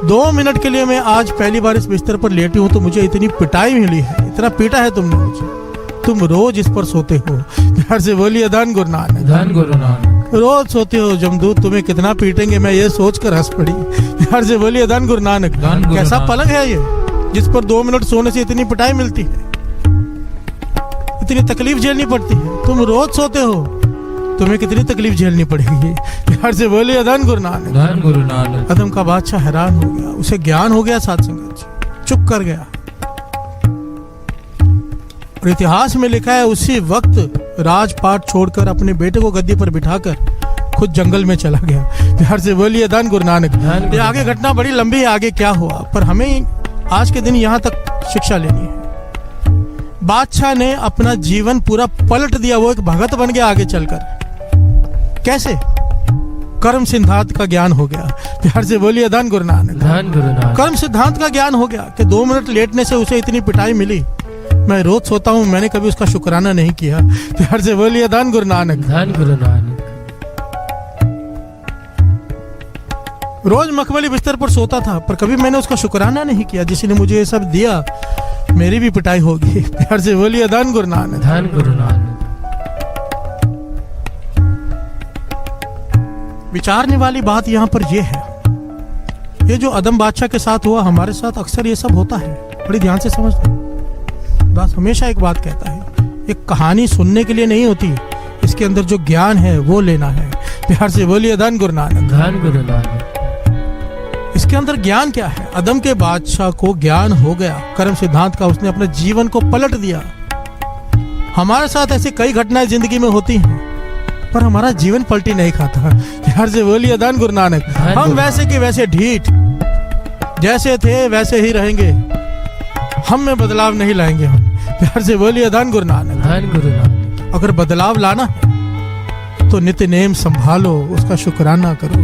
2 मिनट के लिए मैं आज पहली बार इस बिस्तर पर लेटी हूं तो मुझे इतनी पिटाई मिली है, इतना पीटा है तुमने मुझे, तुम रोज इस पर सोते हो। प्यार से बोलिए धन गुरु नानक, धन गुरु नानक। रोज सोते हो, जमदूत तुम्हें कितना पीटेंगे मैं ये सोचकर हंस पड़ी। प्यार से बोलिए धन गुरु नानक। धन गुरु कैसा नानक। पलंग है ये जिस पर 2 मिनट सोने से इतनी पिटाई मिलती है, इतनी तकलीफ झेलनी पड़ती है। तुम रोज सोते हो, तुम्हें कितनी तकलीफ झेलनी पड़ेगी। प्यार से बोलिए धन गुरु नानक, धन गुरु नानक। अदम का बादशाह हैरान हो गया, उसे ज्ञान हो गया साथ संगत, चुप कर गया। और इतिहास में लिखा है उसी वक्त राजपाट छोड़कर अपने बेटे को गद्दी पर बिठाकर खुद जंगल में चला गया। प्यार से बोलिए धन गुरु नानक। ये आगे घटना बड़ी लंबी है, आगे क्या हुआ, पर हमें आज के दिन यहाँ तक शिक्षा लेनी है। बादशाह ने अपना जीवन पूरा पलट दिया, वो एक भगत बन गया आगे चलकर। कैसे? कर्म सिद्धांत का ज्ञान हो गया। प्यार से बोलिए धन गुरु नानक। धन गुरु नानक। कर्म सिद्धांत का ज्ञान हो गया कि 2 मिनट लेटने से उसे इतनी पिटाई मिली, मैं रोज सोता हूं, मैंने कभी उसका शुक्राना नहीं किया। प्यार से बोलिए धन गुरु नानक। धन गुरु नानक। रोज मखमली बिस्तर पर सोता था, पर कभी मैंने उसका शुक्राना नहीं किया जिसने मुझे ये सब दिया, मेरी भी पिटाई होगी। प्यार से बोलिए धन गुरु नानक। धन गुरु नानक। विचारने वाली बात यहाँ पर यह है, ये जो अदम बादशाह के साथ हुआ, हमारे साथ अक्सर ये सब होता है। बड़ी ध्यान से समझना, दास हमेशा एक बात कहता है, एक कहानी सुनने के लिए नहीं होती, इसके अंदर जो ज्ञान है वो लेना है। प्यार से बोलिए धन गुरु नानक। धन गुरु नानक। इसके अंदर ज्ञान क्या है? अदम के बादशाह को ज्ञान हो गया कर्म सिद्धांत का, उसने अपने जीवन को पलट दिया। हमारे साथ ऐसी कई घटनाएं जिंदगी में होती हैं, पर हमारा जीवन पलटी नहीं खाता। प्यार से बोलिए धन गुरु नानक। हम वैसे के वैसे ढीठ, जैसे थे वैसे ही रहेंगे, हम में बदलाव नहीं लाएंगे हम। प्यार से बोलिए धन गुरु नानक। धन गुरु नानक। अगर बदलाव लाना है तो नित्य नेम संभालो, उसका शुक्राना करो।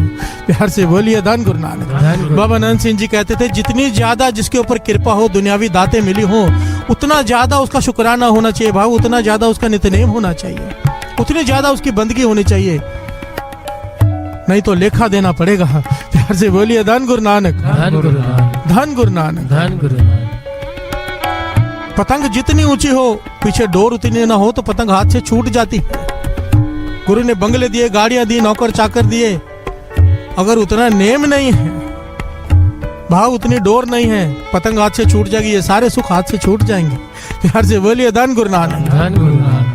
प्यार से बोलिए धन गुरु नानक। बाबा नंद सिंह जी कहते थे, जितनी ज्यादा जिसके ऊपर कृपा हो, दुनियावी दातें मिली हो, उतना ज्यादा उसका शुक्राना होना चाहिए भाव, उतना ज्यादा उसका नित्य नेम होना चाहिए, उतनी ज्यादा उसकी बंदगी होनी चाहिए, नहीं तो लेखा देना पड़ेगा। प्यार से बोलिए धन गुरु नानक। धन गुरु नानक। धन गुरु नानक। धन गुरु नानक। पतंग जितनी ऊंची हो, पीछे डोर उतनी ना हो तो पतंग हाथ से छूट जाती है। गुरु ने बंगले दिए, गाड़ियां दी, नौकर चाकर दिए, अगर उतना नेम नहीं है, भाव उतनी डोर नहीं है, पतंग हाथ से छूट जाएगी, ये सारे सुख हाथ से छूट जाएंगे। प्यार से बोलिए धन गुरु नानक। धन गुरु नानक।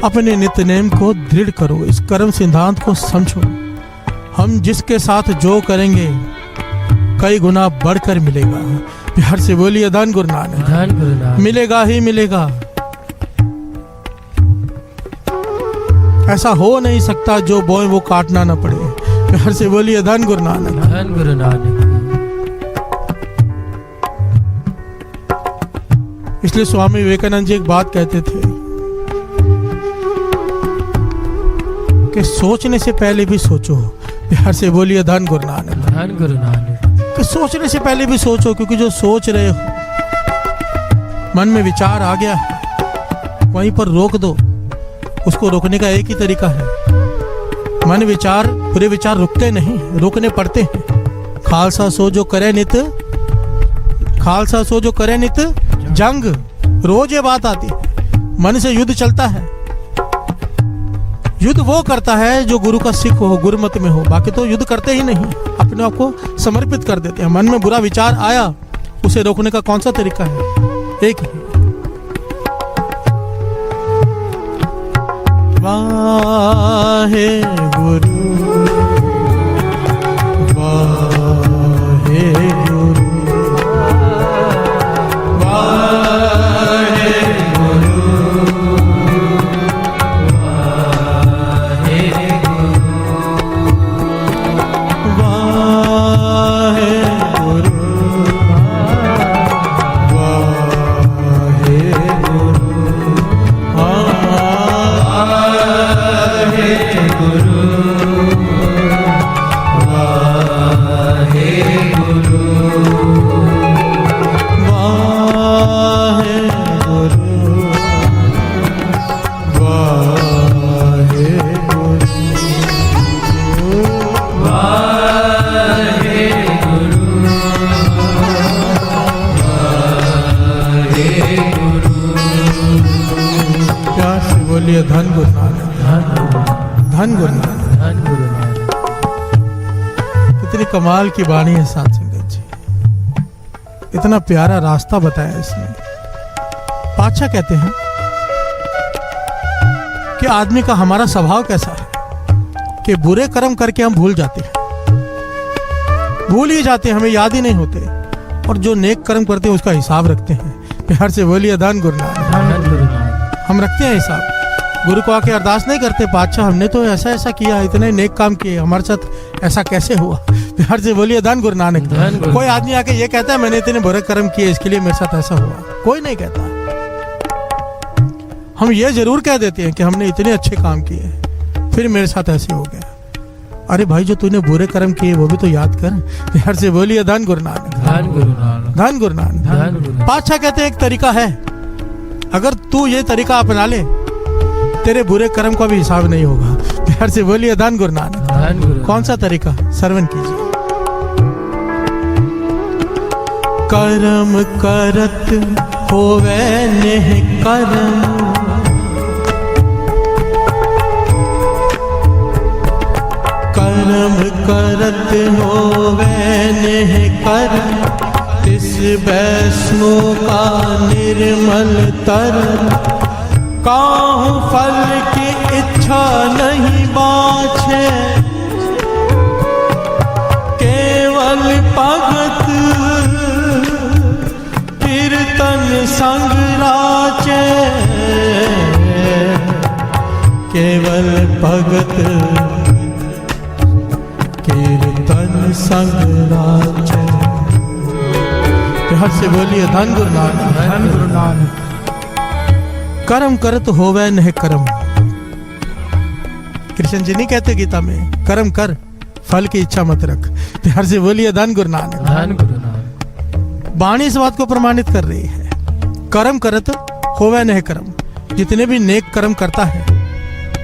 अपने नित्य नेम को दृढ़ करो, इस कर्म सिद्धांत को समझो। हम जिसके साथ जो करेंगे कई गुना बढ़कर मिलेगा। प्यार से बोलिए धन गुरु नानक। धन गुरु नानक। मिलेगा ही मिलेगा, ऐसा हो नहीं सकता जो बोए वो काटना ना पड़े। प्यार से बोलिए धन गुरु नानक। धन गुरु नानक। इसलिए स्वामी विवेकानंद जी एक बात कहते थे कि सोचने से पहले भी सोचो। प्यार से बोलिए धन गुरु नानक। धन गुरु नानक। कि सोचने से पहले भी सोचो, क्योंकि जो सोच रहे हो, मन में विचार आ गया है, वहीं पर रोक दो। उसको रोकने का एक ही तरीका है, मन विचार, बुरे विचार रुकते नहीं, रोकने पड़ते हैं। खालसा सो जो करे नित, खालसा सो जो करे नित जंग। रोज ये बात आती है, मन से युद्ध चलता है। युद्ध वो करता है जो गुरु का सिख हो, गुरुमत में हो, बाकी तो युद्ध करते ही नहीं, अपने आप को समर्पित कर देते हैं। मन में बुरा विचार आया, उसे रोकने का कौन सा तरीका है? एक ही। वाहे गुरु वाहे गुरु वाहे गुरु वाहे गुरु वाहे गुरु वाहे गुरु वाहे गुरु वाहे गुरु वाहे गुरु वाहे गुरु वाहे गुरु वाहे गुरु। प्यार से बोलिए धन गुरु नानक, धन गुरु नानक, धन गुरु नानक। कितनी कमाल की वाणी है साथ संगत जी, इतना प्यारा रास्ता बताया इसने। पातशाह कहते हैं कि आदमी का हमारा स्वभाव कैसा है कि बुरे कर्म करके हम भूल जाते हैं, भूल ही जाते हैं, हमें याद ही नहीं होते, और जो नेक कर्म करते हैं उसका हिसाब रखते हैं। प्यार से बोलिए धन गुरु नानक, धन गुरु नानक। हम रखते हैं हिसाब, गुरु को आके अरदास नहीं करते, पातशाह हमने तो ऐसा ऐसा किया, इतने नेक काम किए, हमारे साथ ऐसा कैसे हुआ। प्यार से बोलिए धन गुरु नानक। धन गुरु। कोई आदमी आके ये कहता है मैंने इतने बुरे कर्म किए इसके लिए मेरे साथ ऐसा हुआ, कोई नहीं कहता। हम ये जरूर कह देते हैं कि हमने इतने अच्छे काम किए फिर मेरे साथ ऐसे हो गया। अरे भाई जो तूने बुरे कर्म किए वो भी तो याद कर। प्यार से बोलिए धन गुरु नानक, धन गुरु नानक, धन गुरु नानक। धन गुरु। पातशाह कहते हैं एक तरीका है, अगर तू ये तरीका अपना ले तेरे बुरे कर्म का भी हिसाब नहीं होगा। प्यार से बोलिए धन गुरु नानक। धन गुरु। कौन सा तरीका, श्रवण कीजिए। कर्म करत होवे नेह कर्म, कर्म करत होवे नेह कर्म, तिस वैष्णो का निर्मल तरम, काहू फल की इच्छा नहीं बाछे, केवल भगत कीर्तन संग राचे, केवल भगत कीर्तन संग राचे। प्यार से बोलिए धन गुरु नानक, धन गुरु नानक। कर्म करत होवे नह कर्म। कृष्ण जी नहीं कहते गीता में कर्म कर फल की इच्छा मत रख। प्यार से बोलिए धन गुरु नानक, धन गुरु नानक। वाणी इस बात को प्रमाणित कर रही है, कर्म करत होवे नह कर्म। जितने भी नेक कर्म करता है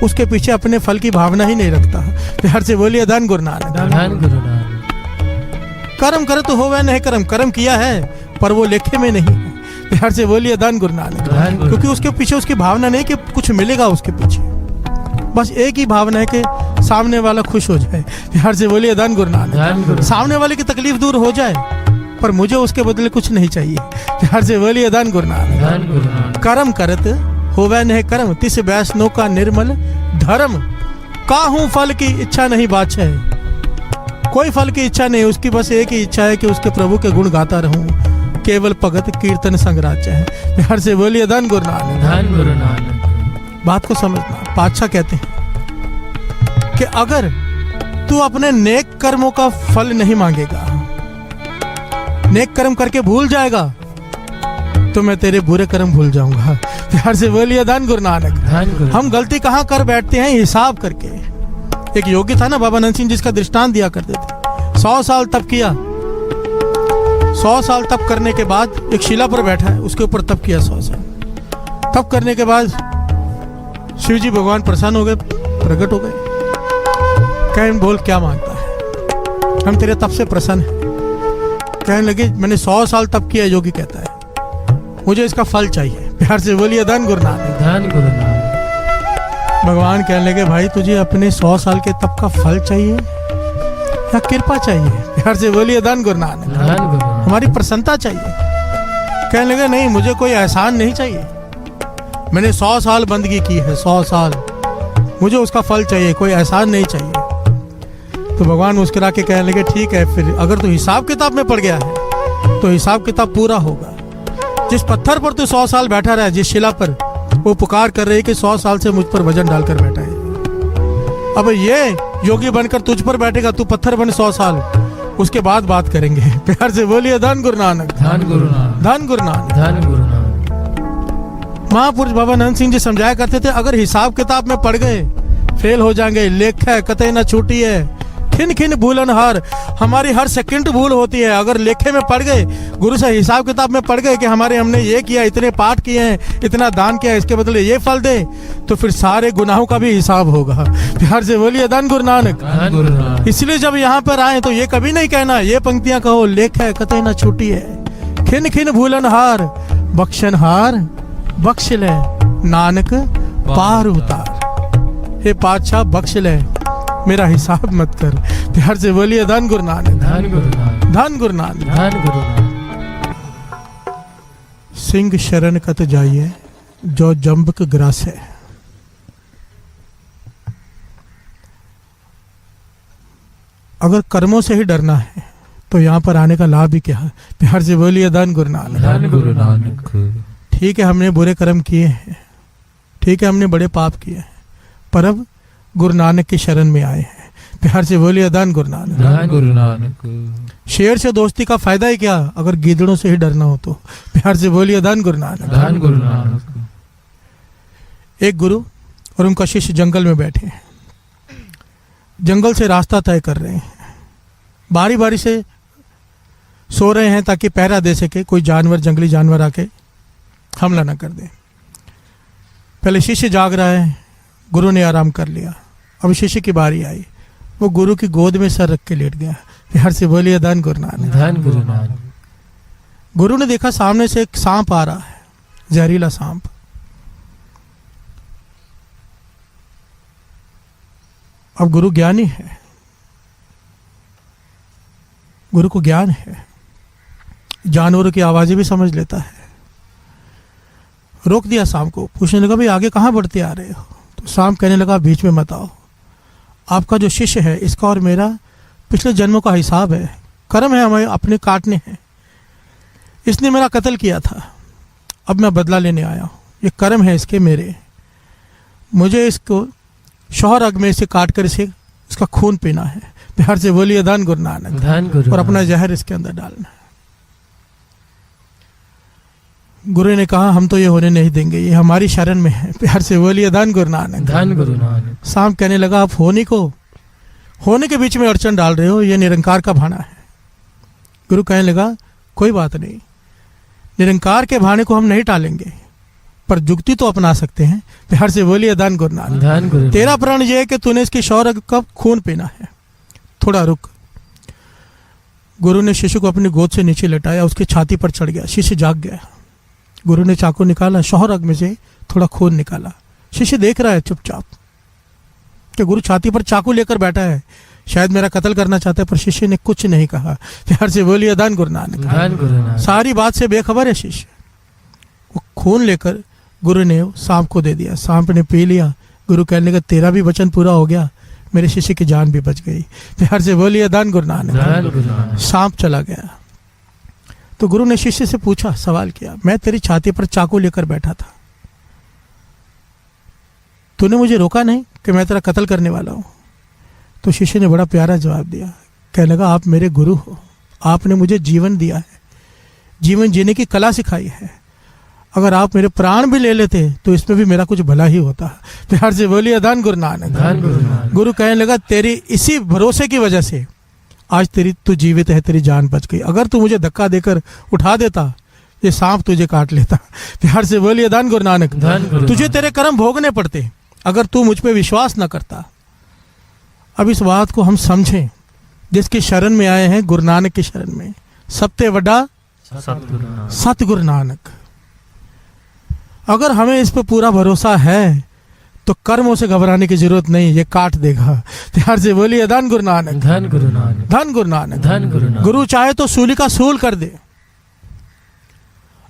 उसके पीछे अपने फल की भावना ही नहीं रखता। प्यार से बोलिए धन गुरु नानक, धन गुरु नानक। कर्म करत होवे नह कर्म। कर्म किया है पर वो लेखे में नहीं है। प्यार से बोलिए धन गुरु नानक। धन गुरु। क्योंकि उसके पीछे उसकी भावना नहीं कि कुछ मिलेगा उसके पीछे, बस एक ही भावना है कि सामने वाला खुश हो जाए। प्यार से बोलिए धन गुरु धन नानक। गुरु। सामने वाले की तकलीफ दूर हो जाए पर मुझे उसके बदले कुछ नहीं चाहिए। प्यार से बोलिए धन गुरु नानक। धन गुरु नानक। कर्म करत होवे नह कर्म, तिस वैष्णो का निर्मल धर्म, काहू फल की इच्छा नहीं बाछे। कोई फल की इच्छा नहीं, उसकी बस एक ही इच्छा है कि उसके प्रभु के गुण गाता रहूं, केवल भगत कीर्तन संगराज्य है। प्यार से बोलिए धन गुरु नानक। धन गुरु नानक। बात को समझना, पातशाह कहते हैं कि अगर तू अपने नेक कर्मों का फल नहीं मांगेगा, नेक कर्म करके भूल जाएगा, तो मैं तेरे बुरे कर्म भूल जाऊंगा। प्यार से बोलिए धन गुरु नानक। धन गुरु। हम गलती कहाँ कर बैठते हैं, हिसाब करके। एक योगी था ना बाबा नंद सिंह, जिसका दृष्टांत दिया करते थे। 100 साल तप किया, 100 साल तप करने के बाद एक शिला पर बैठा है, उसके ऊपर तप किया 100 साल। तप करने के बाद शिव जी भगवान प्रसन्न हो गए, प्रकट हो गए। कहने बोल क्या मांगता है, हम तेरे तप से प्रसन्न हैं। कहने लगे मैंने 100 साल तप किया। योगी कहता है मुझे इसका फल चाहिए। प्यार से बोलिए धन गुरु नानक। धन गुरु नानक। भगवान कहने लगे भाई तुझे अपने 100 साल के तप का फल चाहिए या कृपा चाहिए? प्यार से बोलिए धन गुरु नानक। धन गुरु नानक। हमारी प्रसन्नता चाहिए। कहने लगे नहीं, मुझे कोई एहसान नहीं चाहिए। मैंने 100 साल बंदगी की है, 100 साल मुझे उसका फल चाहिए, कोई एहसान नहीं चाहिए। तो भगवान मुस्कुरा के कहने लगे ठीक है, फिर अगर तू हिसाब किताब में पड़ गया है तो हिसाब किताब पूरा होगा। जिस पत्थर पर तू 100 साल बैठा रहा, जिस शिला पर, वो पुकार कर रही है कि 100 साल से मुझ पर वजन डालकर बैठा है। अब ये योगी बनकर तुझ पर बैठेगा, तू पत्थर बन 100 साल, उसके बाद बात करेंगे। प्यार से बोलिए धन गुरु नानक, धन गुरु नानक, धन गुरु नानक। धन गुरु नानक। महापुरुष बाबा नंद सिंह जी समझाया करते थे, अगर हिसाब किताब में पड़ गए फेल हो जाएंगे। लेख है कतई न छूटी है, खिन खिन भूलन हार। हमारी हर सेकंड भूल होती है। अगर लेखे में पड़ गए, गुरु से हिसाब किताब में पड़ गए कि हमने ये किया, इतने पाठ किए हैं, इतना दान किया, इसके बदले ये फल दे, तो फिर सारे गुनाहों का भी हिसाब होगा। प्यार से बोलिए धन गुरु नानक, धन गुरु नानक। इसलिए जब यहाँ पर आए तो ये कभी नहीं कहना, ये पंक्तियां कहो, लेख है कतई न छूटी है, खिन खिन भूलन हार, बख्शन हार बख्श ले, नानक पार उतार। हे पातशाह बख्श ले, मेरा हिसाब मत कर। प्यार से बोलिए धन गुरु नानक, धन गुरु नानक, धन गुरु नानक। धन गुरु नानक। सिंह शरण कत जाइए, जो जम्बक ग्रास है। अगर कर्मों से ही डरना है तो यहाँ पर आने का लाभ ही क्या है। प्यार से बोलिए धन गुरु नानक, धन गुरु नानक। ठीक है हमने बुरे कर्म किए हैं, ठीक है हमने बड़े पाप किए हैं, पर अब गुरु नानक की शरण में आए हैं। प्यार से बोलिए धन गुरु नानक, धन गुरु नानक। शेर से दोस्ती का फायदा ही क्या, अगर गीदड़ों से ही डरना हो तो। प्यार से बोलिए धन गुरु नानक, धन गुरु नानक। एक गुरु और उनका शिष्य जंगल में बैठे हैं, जंगल से रास्ता तय कर रहे हैं, बारी बारी से सो रहे हैं ताकि पहरा दे सके, कोई जानवर, जंगली जानवर आके हमला न कर दे। पहले शिष्य जाग रहा है, गुरु ने आराम कर लिया। अब शिष्य की बारी आई, वो गुरु की गोद में सर रख के लेट गया। प्यार से बोलिए धन गुरु नानक, धन गुरु नानक। गुरु ने देखा सामने से एक सांप आ रहा है, जहरीला सांप। अब गुरु ज्ञानी है, गुरु को ज्ञान है, जानवरों की आवाजें भी समझ लेता है। रोक दिया सांप को, पूछने लगा भाई आगे कहाँ बढ़ते आ रहे हो। तो सांप कहने लगा बीच में मत आओ, आपका जो शिष्य है इसका और मेरा पिछले जन्मों का हिसाब है, कर्म है हमें अपने काटने हैं। इसने मेरा कत्ल किया था, अब मैं बदला लेने आया हूँ, ये कर्म है इसके मेरे, मुझे इसको शौहर अग में इसे काट कर इसे इसका खून पीना है। प्यार से बोलिए धन गुरु नानक, धन गुरु और अपना नानक। जहर इसके अंदर डालना है। गुरु ने कहा हम तो ये होने नहीं देंगे, ये हमारी शरण में है। प्यार से बोलिए धन गुरु नानक, धन गुरु नानक। सांप कहने लगा आप होने के बीच में अड़चन डाल रहे हो, ये निरंकार का भाना है। गुरु कहने लगा कोई बात नहीं, निरंकार के भाने को हम नहीं टालेंगे, पर जुक्ति तो अपना सकते हैं। प्यार से बोलिए धन गुरु नानक, धन गुरु। तेरा प्रण ये है कि तूने इसकी शौर्य का खून पीना है, थोड़ा रुक। गुरु ने शिष्य को अपनी गोद से नीचे लटाया, उसकी छाती पर चढ़ गया, शिष्य जाग गया। गुरु ने चाकू निकाला, शौहर अग में से थोड़ा खून निकाला। शिष्य देख रहा है चुपचाप कि गुरु छाती पर चाकू लेकर बैठा है, शायद मेरा कत्ल करना चाहता है, पर शिष्य ने कुछ नहीं कहा। प्यार से बोलिए धन गुरु नानक, धन गुरु नानक। सारी बात से बेखबर है शिष्य। वो खून लेकर गुरु ने सांप को दे दिया, सांप ने पी लिया। गुरु कहने लगा तेरा भी वचन पूरा हो गया, मेरे शिष्य की जान भी बच गई। प्यार से बोलिए धन गुरु नानक, धन गुरु नानक। सांप चला गया। तो गुरु ने शिष्य से पूछा, सवाल किया, मैं तेरी छाती पर चाकू लेकर बैठा था, तूने मुझे रोका नहीं कि मैं तेरा कत्ल करने वाला हूं। तो शिष्य ने बड़ा प्यारा जवाब दिया, कहने लगा आप मेरे गुरु हो, आपने मुझे जीवन दिया है, जीवन जीने की कला सिखाई है। अगर आप मेरे प्राण भी ले लेते तो इसमें भी मेरा कुछ भला ही होता। प्यार से बोलिए धन गुरु नानक, धन गुरु नानक। गुरु कहने लगा तेरी इसी भरोसे की वजह से आज तू जीवित है, तेरी जान बच गई। अगर तू मुझे धक्का देकर उठा देता, ये सांप तुझे काट लेता। प्यार से बोलिए धन गुरु नानक, धन गुरु तुझे नानक। तेरे कर्म भोगने पड़ते अगर तू मुझ पे विश्वास न करता। अब इस बात को हम समझें, जिसकी शरण में आए हैं, गुरु नानक की शरण में, सबसे बड़ा सतगुरु नानक। सतगुरु नानक। अगर हमें इस पर पूरा भरोसा है तो कर्मों से घबराने की जरूरत नहीं, ये काट देगा। प्यार से बोलिए धन गुरु नानक, धन गुरु नानक। धन गुरु नानक। धन गुरु नानक। गुरु चाहे तो सूली का सूल कर दे,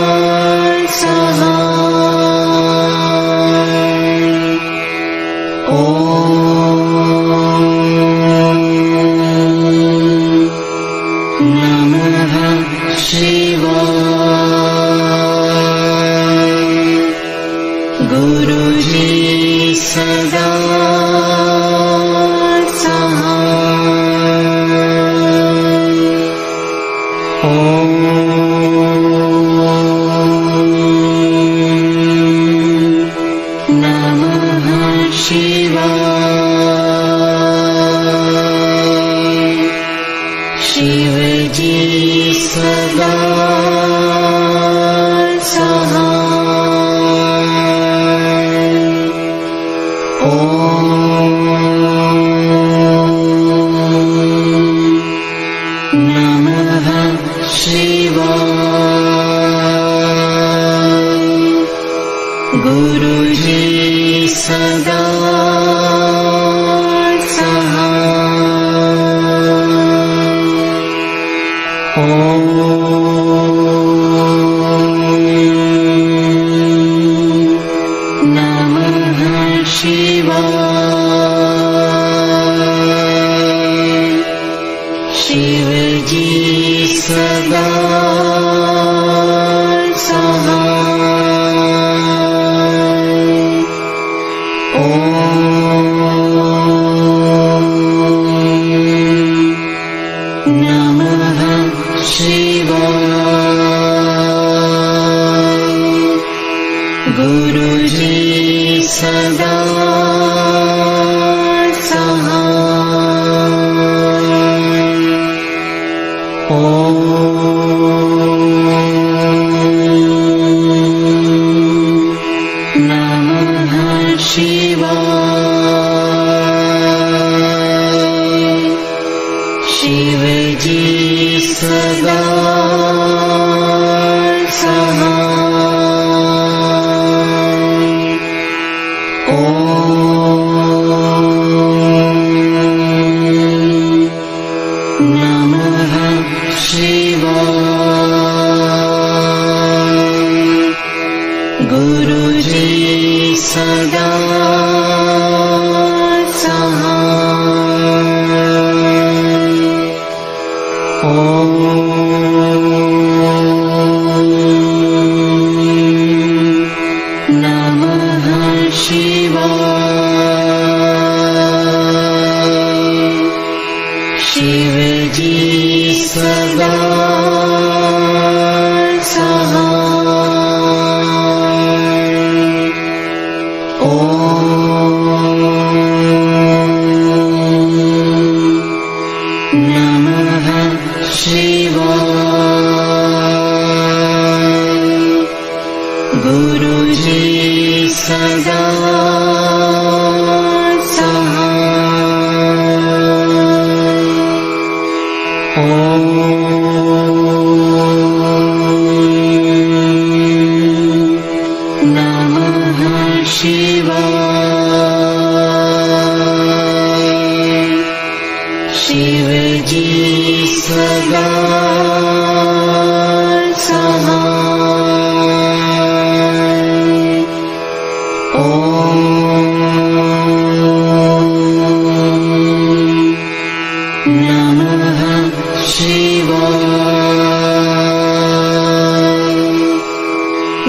शिवाय नमः शिवाय। शिव जी सदा नमः शिवाय। गुरुजी सदा सहाय। नमः शिवाय। शिव जी सदा सहाय। नमः शिवाय। गुरुजी सदा नमः शिवाय। शिव जी सदा नमः शिवाय। गुरुजी सदा नमः शिवाय। शिव जी सदा नमः शिवाय।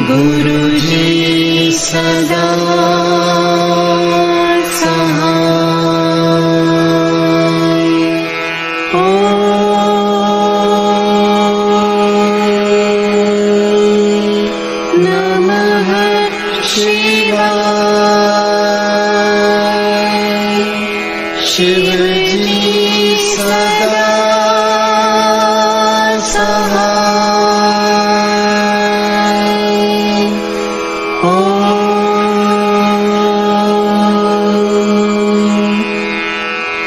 गुरुजी सदा नमः शिवाय। शिव जी सदा सहाय।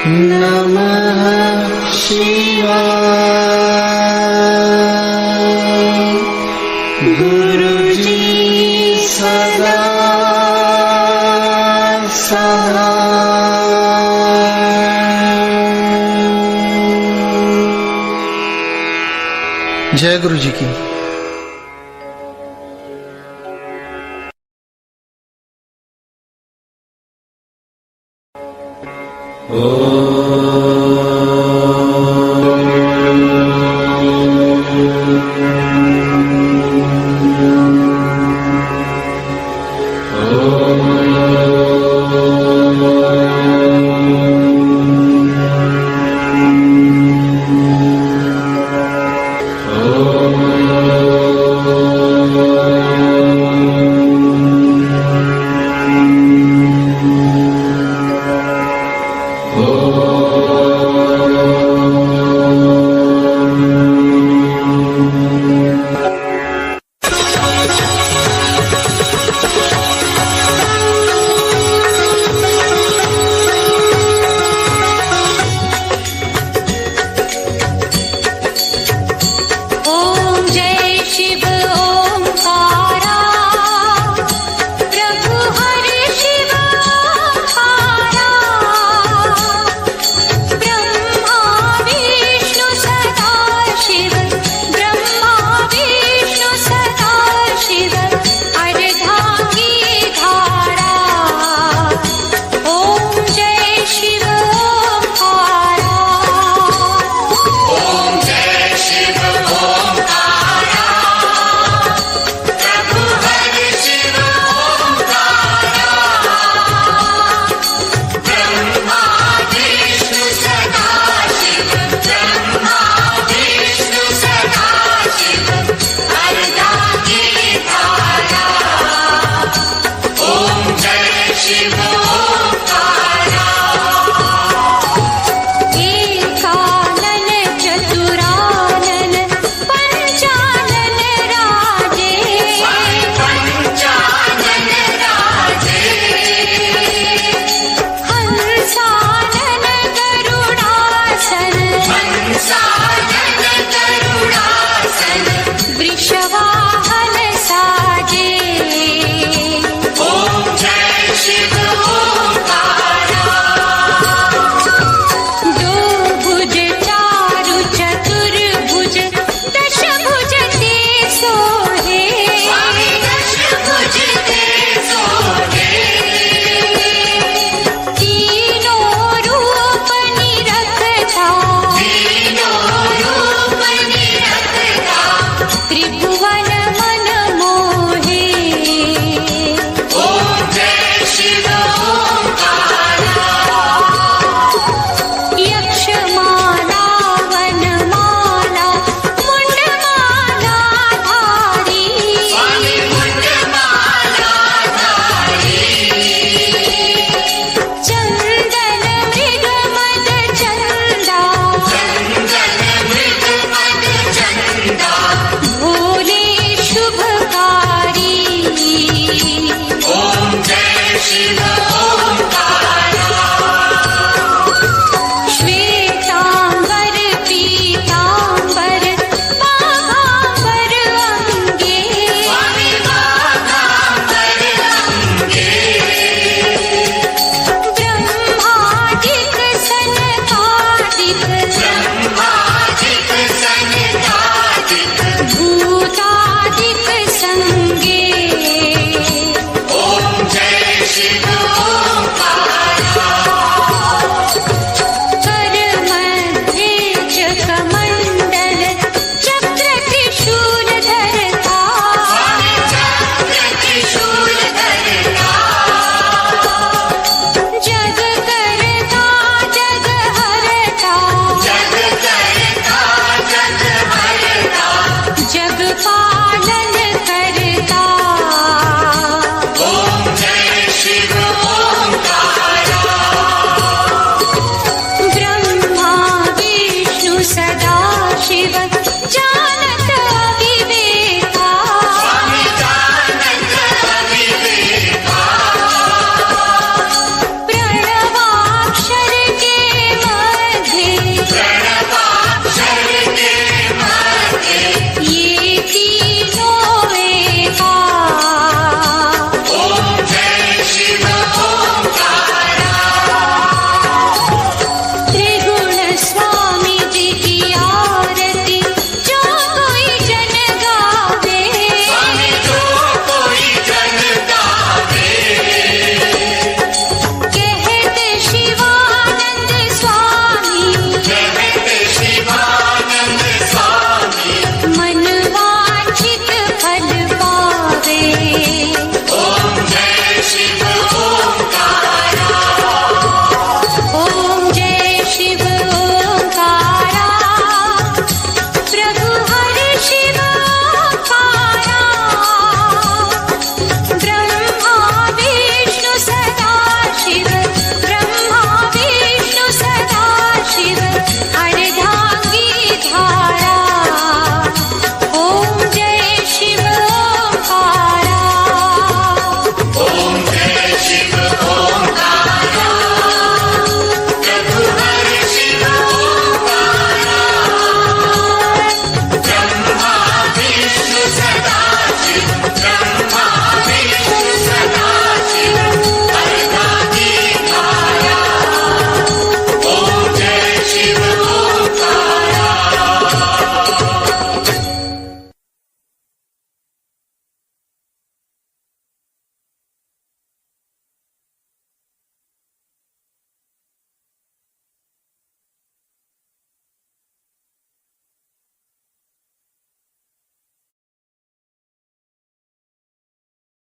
नमः शिवाय। गुरुजी सदा सहाय। जय गुरु जी की। Oh